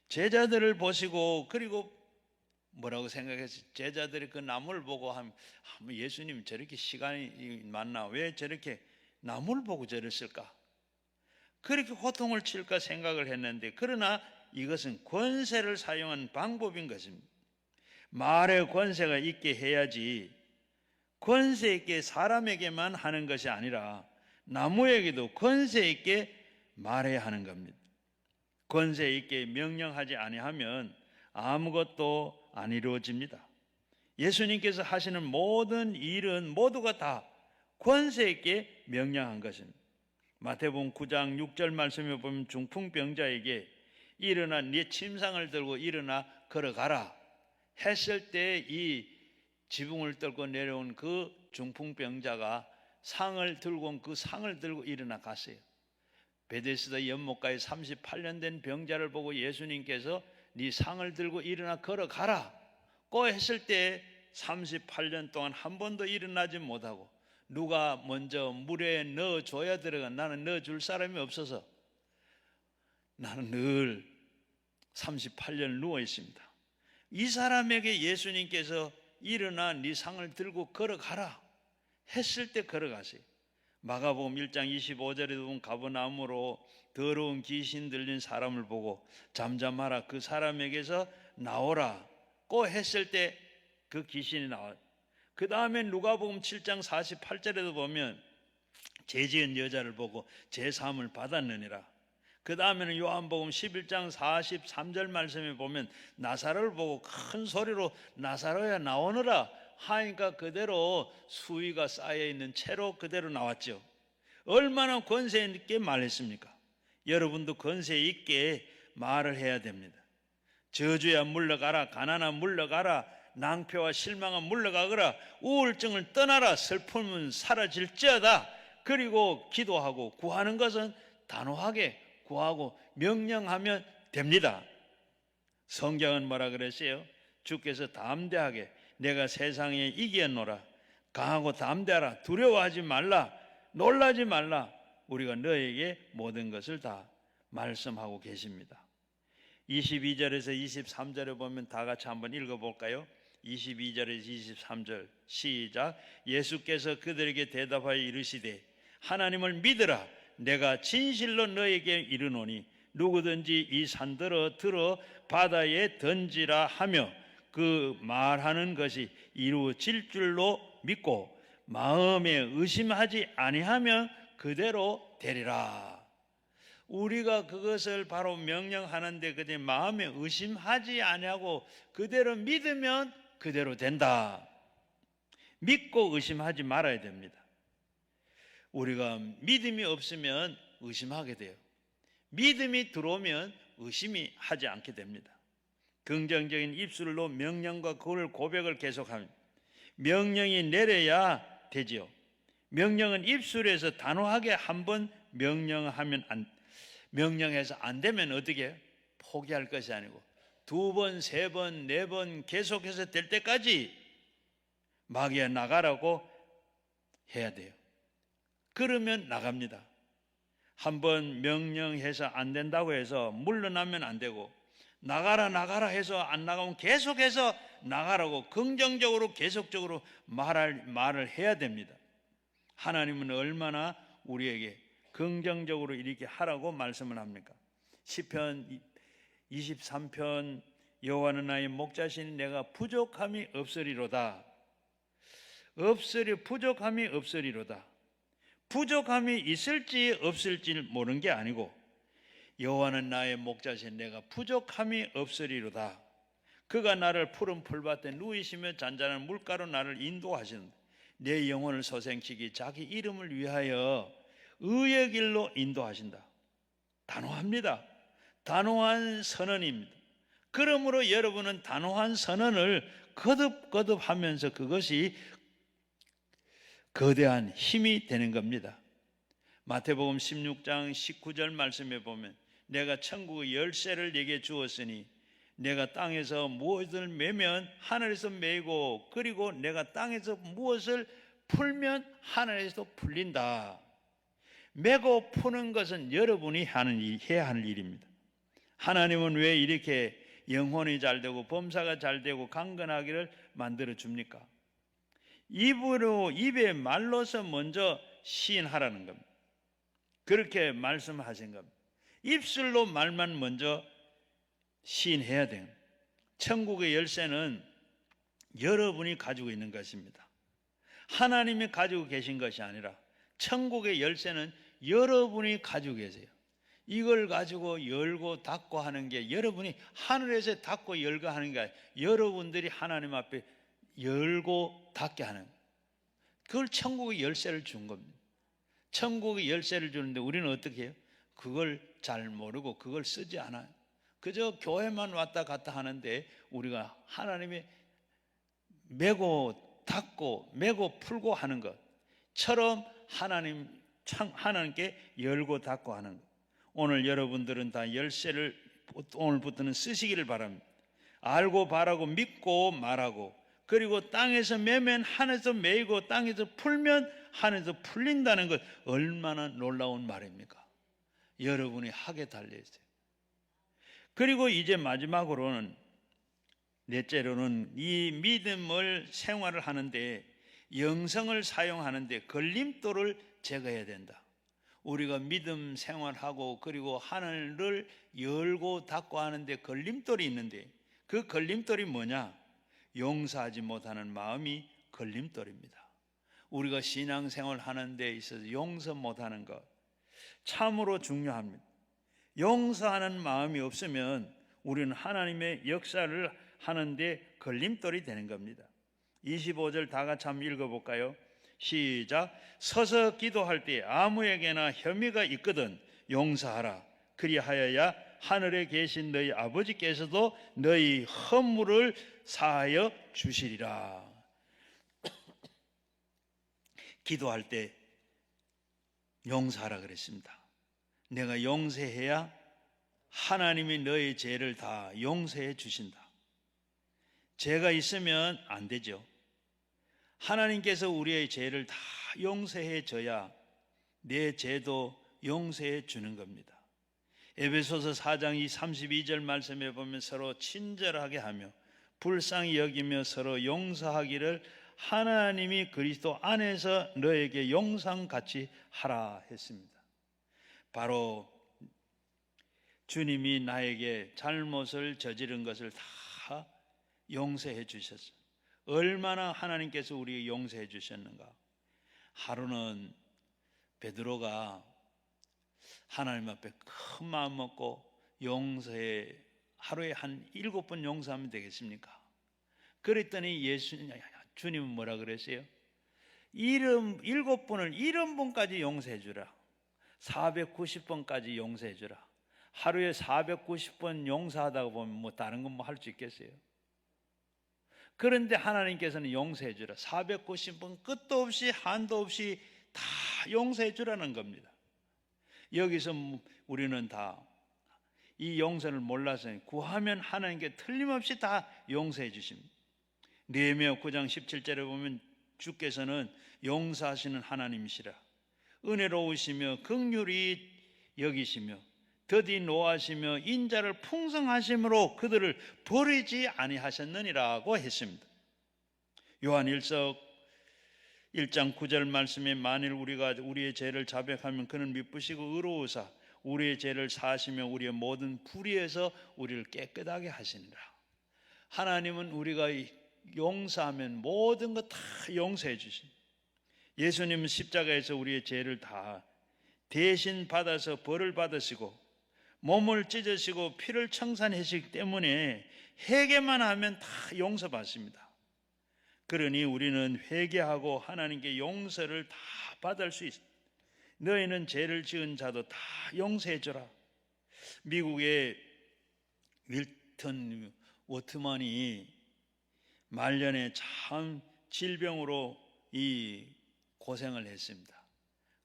제자들을 보시고 그리고 뭐라고 생각했어요? 제자들이 그 나무를 보고 하면 예수님 저렇게 시간이 많나? 왜 저렇게 나무를 보고 저랬을까? 그렇게 호통을 칠까 생각을 했는데, 그러나 이것은 권세를 사용한 방법인 것입니다. 말에 권세가 있게 해야지 권세 있게 사람에게만 하는 것이 아니라 나무에게도 권세 있게 말해야 하는 겁니다. 권세 있게 명령하지 아니하면 아무것도 안 이루어집니다. 예수님께서 하시는 모든 일은 모두가 다 권세 있게 명령한 것입니다. 마태복음 9장 6절 말씀에 보면 중풍병자에게 일어나 네 침상을 들고 일어나 걸어가라 했을 때 이 지붕을 뚫고 내려온 그 중풍병자가 상을 들고 온 그 상을 들고 일어나 갔어요. 베데스다 연못가에 38년 된 병자를 보고 예수님께서 네 상을 들고 일어나 걸어가라 고 했을 때 38년 동안 한 번도 일어나지 못하고 누가 먼저 물에 넣어줘야 들어가 나는 넣어줄 사람이 없어서 나는 늘 38년 누워 있습니다. 이 사람에게 예수님께서 일어나 네 상을 들고 걸어가라 했을 때 걸어가세요. 마가복음 1장 25절에 보면 가버나움으로 더러운 귀신 들린 사람을 보고 잠잠하라 그 사람에게서 나오라 고 했을 때 그 귀신이 나와요. 그 다음에 누가복음 7장 48절에도 보면 죄지은 여자를 보고 제사함을 받았느니라. 그 다음에는 요한복음 11장 43절 말씀에 보면 나사로를 보고 큰 소리로 나사로야 나오너라 하니까 그대로 수위가 쌓여있는 채로 그대로 나왔죠. 얼마나 권세 있게 말했습니까? 여러분도 권세 있게 말을 해야 됩니다. 저주야 물러가라, 가난아 물러가라, 낭패와 실망은 물러가거라, 우울증을 떠나라, 슬픔은 사라질지어다. 그리고 기도하고 구하는 것은 단호하게 구하고 명령하면 됩니다. 성경은 뭐라 그랬어요? 주께서 담대하게 내가 세상에 이기었노라, 강하고 담대하라, 두려워하지 말라, 놀라지 말라, 우리가 너에게 모든 것을 다 말씀하고 계십니다. 22절에서 23절에 보면 다 같이 한번 읽어볼까요? 22절에서 23절 시작. 예수께서 그들에게 대답하여 이르시되 하나님을 믿으라. 내가 진실로 너에게 이르노니 누구든지 이 산들어 들어 바다에 던지라 하며 그 말하는 것이 이루어질 줄로 믿고 마음에 의심하지 아니하면 그대로 되리라. 우리가 그것을 바로 명령하는데 그때 마음에 의심하지 아니하고 그대로 믿으면 그대로 된다. 믿고 의심하지 말아야 됩니다. 우리가 믿음이 없으면 의심하게 돼요. 믿음이 들어오면 의심이 하지 않게 됩니다. 긍정적인 입술로 명령과 그걸 고백을 계속합니다. 명령이 내려야 되지요. 명령은 입술에서 단호하게 한번 명령해서 안 되면 어떻게 해요? 포기할 것이 아니고 2번, 3번, 4번 계속해서 될 때까지 마귀야 나가라고 해야 돼요. 그러면 나갑니다. 한번 명령해서 안 된다고 해서 물러나면 안 되고 나가라 해서 안 나가면 계속해서 나가라고 긍정적으로 계속적으로 말을 해야 됩니다. 하나님은 얼마나 우리에게 긍정적으로 이렇게 하라고 말씀을 합니까? 시편 23편 여호와는 나의 목자시니 내가 부족함이 없으리로다. 부족함이 없으리로다. 부족함이 있을지 없을지 모르는 게 아니고 여호와는 나의 목자시니 내가 부족함이 없으리로다. 그가 나를 푸른 풀밭에 누이시며 잔잔한 물가로 나를 인도하시는데 내 영혼을 소생시키 자기 이름을 위하여 의의 길로 인도하신다. 단호합니다. 단호한 선언입니다. 그러므로 여러분은 단호한 선언을 거듭하면서 그것이 거대한 힘이 되는 겁니다. 마태복음 16장 19절 말씀에 보면 내가 천국의 열쇠를 네게 주었으니 내가 땅에서 무엇을 매면 하늘에서 매고 그리고 내가 땅에서 무엇을 풀면 하늘에서 풀린다. 매고 푸는 것은 여러분이 해야 하는 일입니다. 하나님은 왜 이렇게 영혼이 잘되고 범사가 잘되고 강건하기를 만들어 줍니까? 입에 말로서 먼저 시인하라는 겁니다. 그렇게 말씀하신 겁니다. 입술로 말만 먼저 시인해야 돼요. 천국의 열쇠는 여러분이 가지고 있는 것입니다. 하나님이 가지고 계신 것이 아니라 천국의 열쇠는 여러분이 가지고 계세요. 이걸 가지고 열고 닫고 하는 게 여러분이 하늘에서 닫고 열고 하는 게 아니라 여러분들이 하나님 앞에 열고 닫게 하는, 그걸 천국의 열쇠를 준 겁니다. 천국의 열쇠를 주는데 우리는 어떻게 해요? 그걸 잘 모르고 그걸 쓰지 않아요. 그저 교회만 왔다 갔다 하는데 우리가 하나님의 매고 닫고 매고 풀고 하는 것처럼 하나님께 열고 닫고 하는 것. 오늘 여러분들은 다 열쇠를 오늘부터는 쓰시기를 바랍니다. 알고 바라고 믿고 말하고, 그리고 땅에서 매면 하늘에서 매이고 땅에서 풀면 하늘에서 풀린다는 것, 얼마나 놀라운 말입니까? 여러분이 하게 달려있어요. 그리고 이제 마지막으로는, 넷째로는 이 믿음을 생활을 하는데, 영성을 사용하는데 걸림돌을 제거해야 된다. 우리가 믿음 생활하고 그리고 하늘을 열고 닫고 하는데 걸림돌이 있는데, 그 걸림돌이 뭐냐? 용서하지 못하는 마음이 걸림돌입니다. 우리가 신앙생활 하는 데 있어서 용서 못하는 것 참으로 중요합니다. 용서하는 마음이 없으면 우리는 하나님의 역사를 하는데 걸림돌이 되는 겁니다. 25절 다 같이 한번 읽어볼까요? 시작. 서서 기도할 때 아무에게나 혐의가 있거든 용서하라. 그리하여야 하늘에 계신 너희 아버지께서도 너희 허물을 사하여 주시리라. 기도할 때 용서하라 그랬습니다. 내가 용서해야 하나님이 너의 죄를 다 용서해 주신다. 죄가 있으면 안 되죠. 하나님께서 우리의 죄를 다 용서해 줘야 내 죄도 용서해 주는 겁니다. 에베소서 4장 32절 말씀에 보면 서로 친절하게 하며 불쌍히 여기며 서로 용서하기를 하나님이 그리스도 안에서 너에게 용서같이 하라 했습니다. 바로 주님이 나에게 잘못을 저지른 것을 다 용서해 주셨어요. 얼마나 하나님께서 우리에게 용서해 주셨는가. 하루는 베드로가 하나님 앞에 큰 마음 먹고 용서해, 하루에 한 7번 용서하면 되겠습니까? 그랬더니 주님은 뭐라 그랬어요? 7번을 70번까지 용서해 주라. 490번까지 용서해 주라. 하루에 490번 용서하다가 보면 뭐 다른 건 뭐 할 수 있겠어요? 그런데 하나님께서는 용서해 주라. 490번 끝도 없이 한도 없이 다 용서해 주라는 겁니다. 여기서 우리는 다 이 용서를 몰라서 구하면 하나님께 틀림없이 다 용서해 주십니다. 느헤미야 9장 17절에 보면 주께서는 용서하시는 하나님이시라. 은혜로우시며 긍휼히 여기시며 더디 노하시며 인자를 풍성하심으로 그들을 버리지 아니하셨느니라고 했습니다. 요한 1서 1장 9절 말씀에 만일 우리가 우리의 죄를 자백하면 그는 미쁘시고 의로우사 우리의 죄를 사하시며 우리의 모든 불의에서 우리를 깨끗하게 하시니라. 하나님은 우리가 용서하면 모든 것 다 용서해 주십니다. 예수님은 십자가에서 우리의 죄를 다 대신 받아서 벌을 받으시고 몸을 찢으시고 피를 청산하시기 때문에 회개만 하면 다 용서받습니다. 그러니 우리는 회개하고 하나님께 용서를 다 받을 수 있습니다. 너희는 죄를 지은 자도 다 용서해 주라. 미국의 윌턴 워트만이 말년에 참 질병으로 이 고생을 했습니다.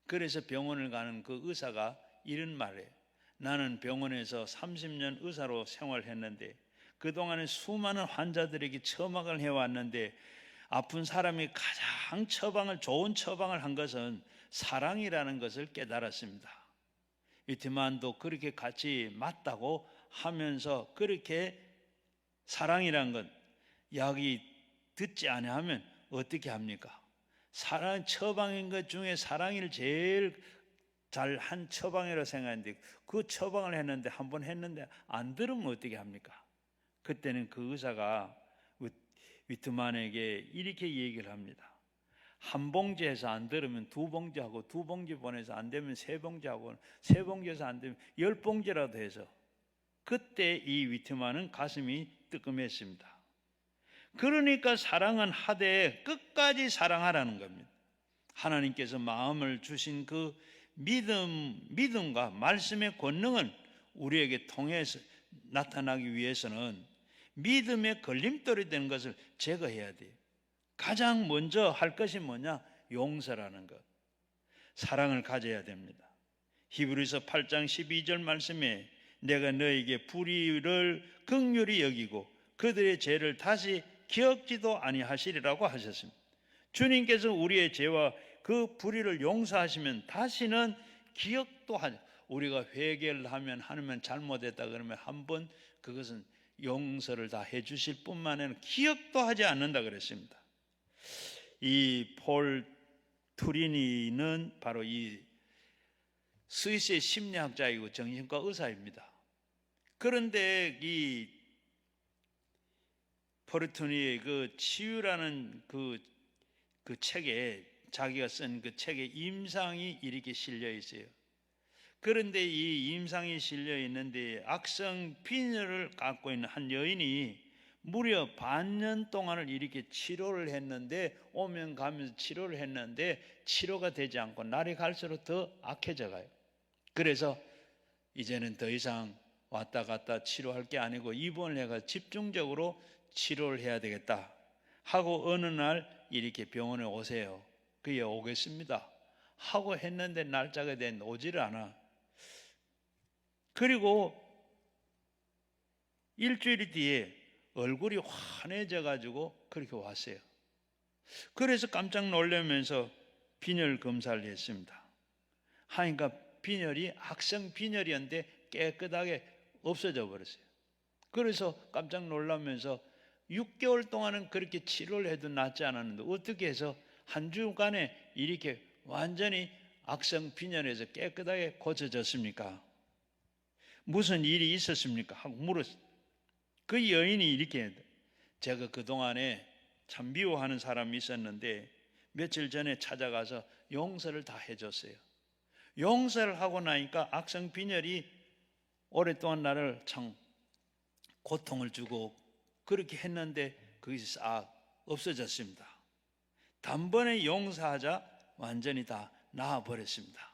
그래서 병원을 가는 그 의사가 이런 말을 해요. 나는 병원에서 30년 의사로 생활했는데 그동안에 수많은 환자들에게 처방을 해왔는데 아픈 사람이 가장 좋은 처방을 한 것은 사랑이라는 것을 깨달았습니다. 위트만도 그렇게 같이 맞다고 하면서 그렇게 사랑이라는 것, 약이 듣지 아니하면 어떻게 합니까? 사랑 처방인 것 중에 사랑을 제일 잘한 처방이라고 생각했는데 그 처방을 했는데 한 번 했는데 안 들으면 어떻게 합니까? 그때는 그 의사가 위트만에게 이렇게 얘기를 합니다. 한 봉지에서 안 들으면 2봉지하고 2봉지 보내서 안 되면 3봉지하고 3봉지에서 안 되면 10봉지라도 해서 그때 이 위트만은 가슴이 뜨끔했습니다. 그러니까 사랑은 하되 끝까지 사랑하라는 겁니다. 하나님께서 마음을 주신 그 믿음과 말씀의 권능은 우리에게 통해서 나타나기 위해서는 믿음의 걸림돌이 되는 것을 제거해야 돼요. 가장 먼저 할 것이 뭐냐? 용서라는 것. 사랑을 가져야 됩니다. 히브리서 8장 12절 말씀에 내가 너에게 불의를 긍휼히 여기고 그들의 죄를 다시 기억지도 아니하시리라고 하셨습니다. 주님께서 우리의 죄와 그 불의를 용서하시면 다시는 기억도 하지. 우리가 회개를 하면 하나님 잘못했다 그러면 한번 그것은 용서를 다 해주실 뿐만 아니라 기억도 하지 않는다 그랬습니다. 이 폴 투리니는 바로 이 스위스의 심리학자이고 정신과 의사입니다. 그런데 이 폴 투리니의 그 치유라는 그 책에 자기가 쓴 그 책에 임상이 이렇게 실려 있어요. 그런데 이 임상이 실려 있는데 악성 빈혈을 갖고 있는 한 여인이 무려 반년 동안을 이렇게 치료를 했는데 오면 가면서 치료를 했는데 치료가 되지 않고 날이 갈수록 더 악해져 가요. 그래서 이제는 더 이상 왔다 갔다 치료할 게 아니고 입원을 해가 집중적으로 치료를 해야 되겠다 하고 어느 날 이렇게 병원에 오세요. 그에 오겠습니다 하고 했는데 날짜가 된 오지를 않아. 그리고 일주일 뒤에 얼굴이 환해져 가지고 그렇게 왔어요. 그래서 깜짝 놀라면서 빈혈 검사를 했습니다. 하니까 빈혈이 악성 빈혈이었는데 깨끗하게 없어져 버렸어요. 그래서 깜짝 놀라면서 6개월 동안은 그렇게 치료를 해도 낫지 않았는데 어떻게 해서 한 주간에 이렇게 완전히 악성 빈혈에서 깨끗하게 고쳐졌습니까? 무슨 일이 있었습니까? 하고 물었어요. 그 여인이 이렇게, 제가 그동안에 참 미워하는 사람이 있었는데 며칠 전에 찾아가서 용서를 다 해줬어요. 용서를 하고 나니까 악성 빈혈이 오랫동안 나를 참 고통을 주고 그렇게 했는데 그것이 싹 없어졌습니다. 단번에 용서하자 완전히 다 나아버렸습니다.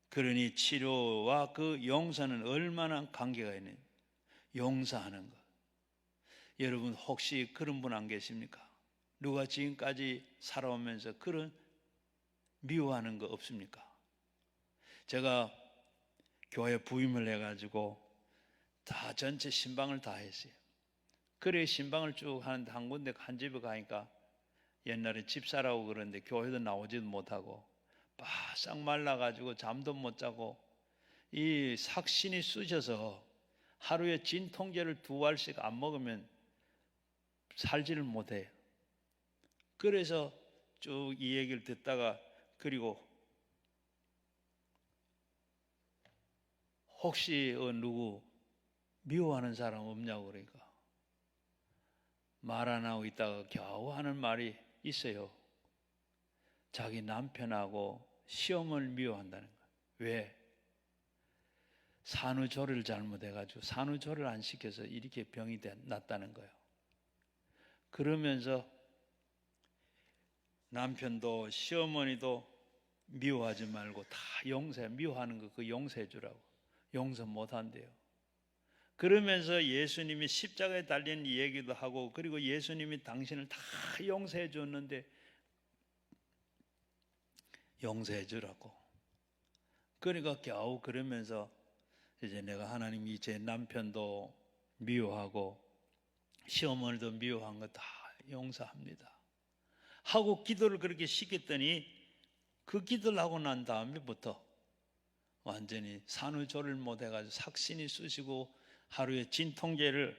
그러니 치료와 그 용서는 얼마나 관계가 있는, 용서하는 것. 여러분 혹시 그런 분 안 계십니까? 누가 지금까지 살아오면서 그런 미워하는 거 없습니까? 제가 교회 부임을 해가지고 다 전체 신방을 다 했어요. 그래 신방을 쭉 하는데 한 군데 한 집에 가니까 옛날에 집사라고 그러는데 교회도 나오지도 못하고 바싹 말라가지고 잠도 못 자고 이 삭신이 쑤셔서 하루에 진통제를 2알씩 안 먹으면 살지를 못해요. 그래서 쭉 이 얘기를 듣다가, 그리고 혹시 누구 미워하는 사람 없냐고 그러니까 말 안 하고 있다가 겨우 하는 말이 있어요. 자기 남편하고 시험을 미워한다는 거예요. 왜? 산후조리를 잘못해가지고 산후조리를 안 시켜서 이렇게 병이 났다는 거예요. 그러면서 남편도 시어머니도 미워하지 말고 다 용서해. 미워하는 거 그 용서해 주라고. 용서 못 한대요. 그러면서 예수님이 십자가에 달린 얘기도 하고, 그리고 예수님이 당신을 다 용서해 줬는데 용서해 주라고. 그러니까 겨우 그러면서 이제 내가 하나님이 제 남편도 미워하고 시어머니도 미워한 거 다 용서합니다 하고 기도를 그렇게 시켰더니 그 기도를 하고 난 다음에부터 완전히 산후조리를 못해가지고 삭신이 쑤시고 하루에 진통제를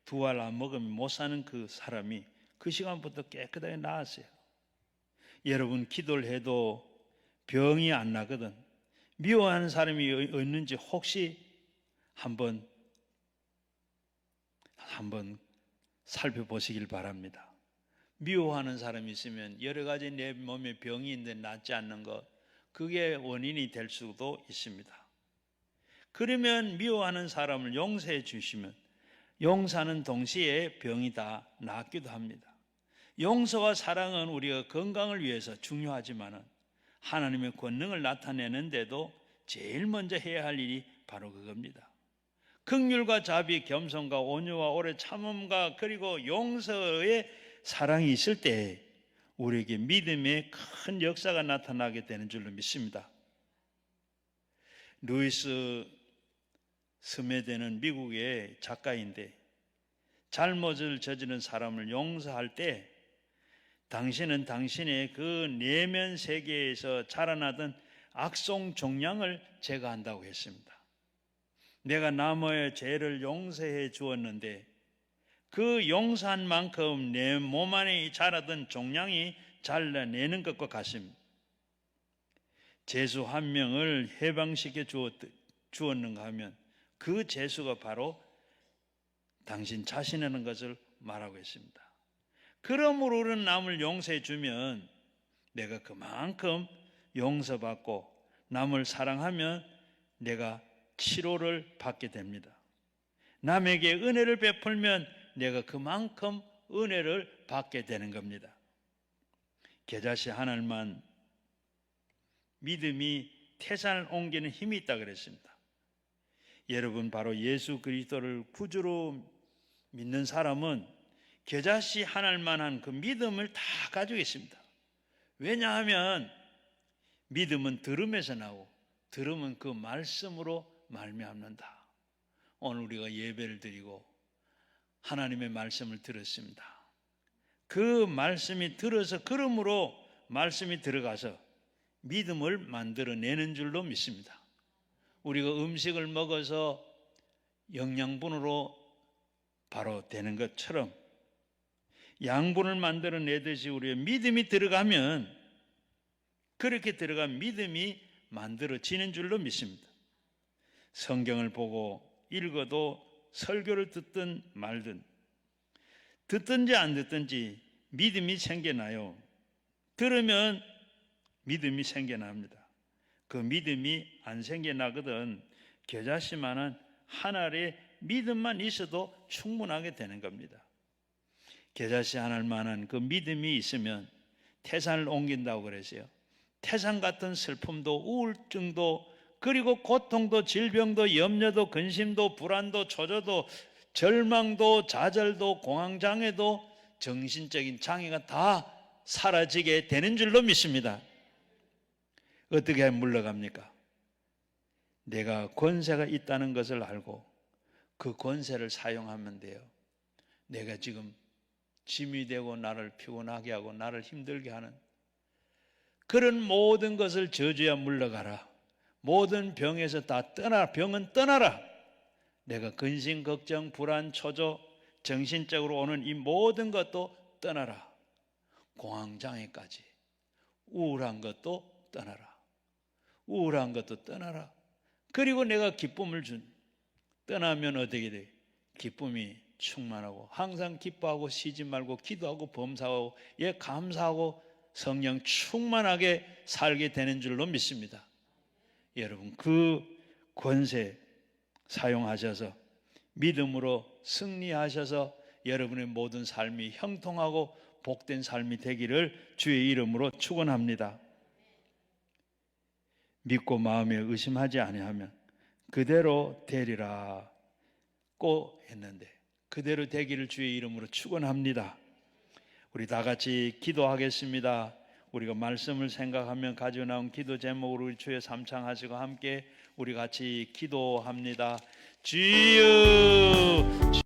2알 안 먹으면 못 사는 그 사람이 그 시간부터 깨끗하게 나았어요. 여러분 기도를 해도 병이 안 나거든. 미워하는 사람이 있는지 혹시 한번 살펴보시길 바랍니다. 미워하는 사람이 있으면 여러 가지 내 몸에 병이 있는데 낫지 않는 것, 그게 원인이 될 수도 있습니다. 그러면 미워하는 사람을 용서해 주시면 용서하는 동시에 병이 다 낫기도 합니다. 용서와 사랑은 우리가 건강을 위해서 중요하지만 하나님의 권능을 나타내는데도 제일 먼저 해야 할 일이 바로 그겁니다. 긍휼과 자비, 겸손과 온유와 오래 참음과 그리고 용서의 사랑이 있을 때 우리에게 믿음의 큰 역사가 나타나게 되는 줄로 믿습니다. 루이스 스메드는 미국의 작가인데 잘못을 저지른 사람을 용서할 때 당신은 당신의 그 내면 세계에서 자라나던 악성 종양을 제거한다고 했습니다. 내가 남의 죄를 용서해 주었는데 그 용서한 만큼 내 몸 안에 자라던 종양이 잘라내는 것과 같습니다. 죄수 한 명을 해방시켜 주었는가 하면 그 죄수가 바로 당신 자신이라는 것을 말하고 있습니다. 그러므로 우리는 남을 용서해 주면 내가 그만큼 용서받고 남을 사랑하면 내가 치료를 받게 됩니다. 남에게 은혜를 베풀면 내가 그만큼 은혜를 받게 되는 겁니다. 겨자씨 하나만 믿음이 태산을 옮기는 힘이 있다 그랬습니다. 여러분 바로 예수 그리스도를 구주로 믿는 사람은 겨자씨 하나만한 그 믿음을 다 가지고 있습니다. 왜냐하면 믿음은 들음에서 나오고 들음은 그 말씀으로 말미암는다. 오늘 우리가 예배를 드리고 하나님의 말씀을 들었습니다. 그 말씀이 들어서 그러므로 말씀이 들어가서 믿음을 만들어내는 줄로 믿습니다. 우리가 음식을 먹어서 영양분으로 바로 되는 것처럼 양분을 만들어내듯이 우리의 믿음이 들어가면 그렇게 들어간 믿음이 만들어지는 줄로 믿습니다. 성경을 보고 읽어도 설교를 듣든 말든 듣든지 안 듣든지 믿음이 생겨나요. 들으면 믿음이 생겨납니다. 그 믿음이 안 생겨나거든 겨자씨만한 하나의 믿음만 있어도 충분하게 되는 겁니다. 겨자씨 하나만한 그 믿음이 있으면 태산을 옮긴다고 그랬어요. 태산 같은 슬픔도 우울증도 그리고 고통도 질병도 염려도 근심도 불안도 초조도 절망도 좌절도 공황장애도 정신적인 장애가 다 사라지게 되는 줄로 믿습니다. 어떻게 하면 물러갑니까? 내가 권세가 있다는 것을 알고 그 권세를 사용하면 돼요. 내가 지금 짐이 되고 나를 피곤하게 하고 나를 힘들게 하는 그런 모든 것을 저주야 물러가라. 모든 병에서 다 떠나라. 병은 떠나라. 내가 근심, 걱정, 불안, 초조, 정신적으로 오는 이 모든 것도 떠나라. 공황장애까지 우울한 것도 떠나라. 우울한 것도 떠나라. 그리고 내가 기쁨을 떠나면 어떻게 돼? 기쁨이 충만하고 항상 기뻐하고 쉬지 말고 기도하고 범사하고 감사하고 성령 충만하게 살게 되는 줄로 믿습니다. 여러분 그 권세 사용하셔서 믿음으로 승리하셔서 여러분의 모든 삶이 형통하고 복된 삶이 되기를 주의 이름으로 축원합니다. 믿고 마음에 의심하지 아니하면 그대로 되리라 고 했는데 그대로 되기를 주의 이름으로 축원합니다. 우리 다 같이 기도하겠습니다. 우리가 말씀을 생각하면 가지고 나온 기도 제목으로 우리 주의 삼창하시고 함께 우리 같이 기도합니다. 주여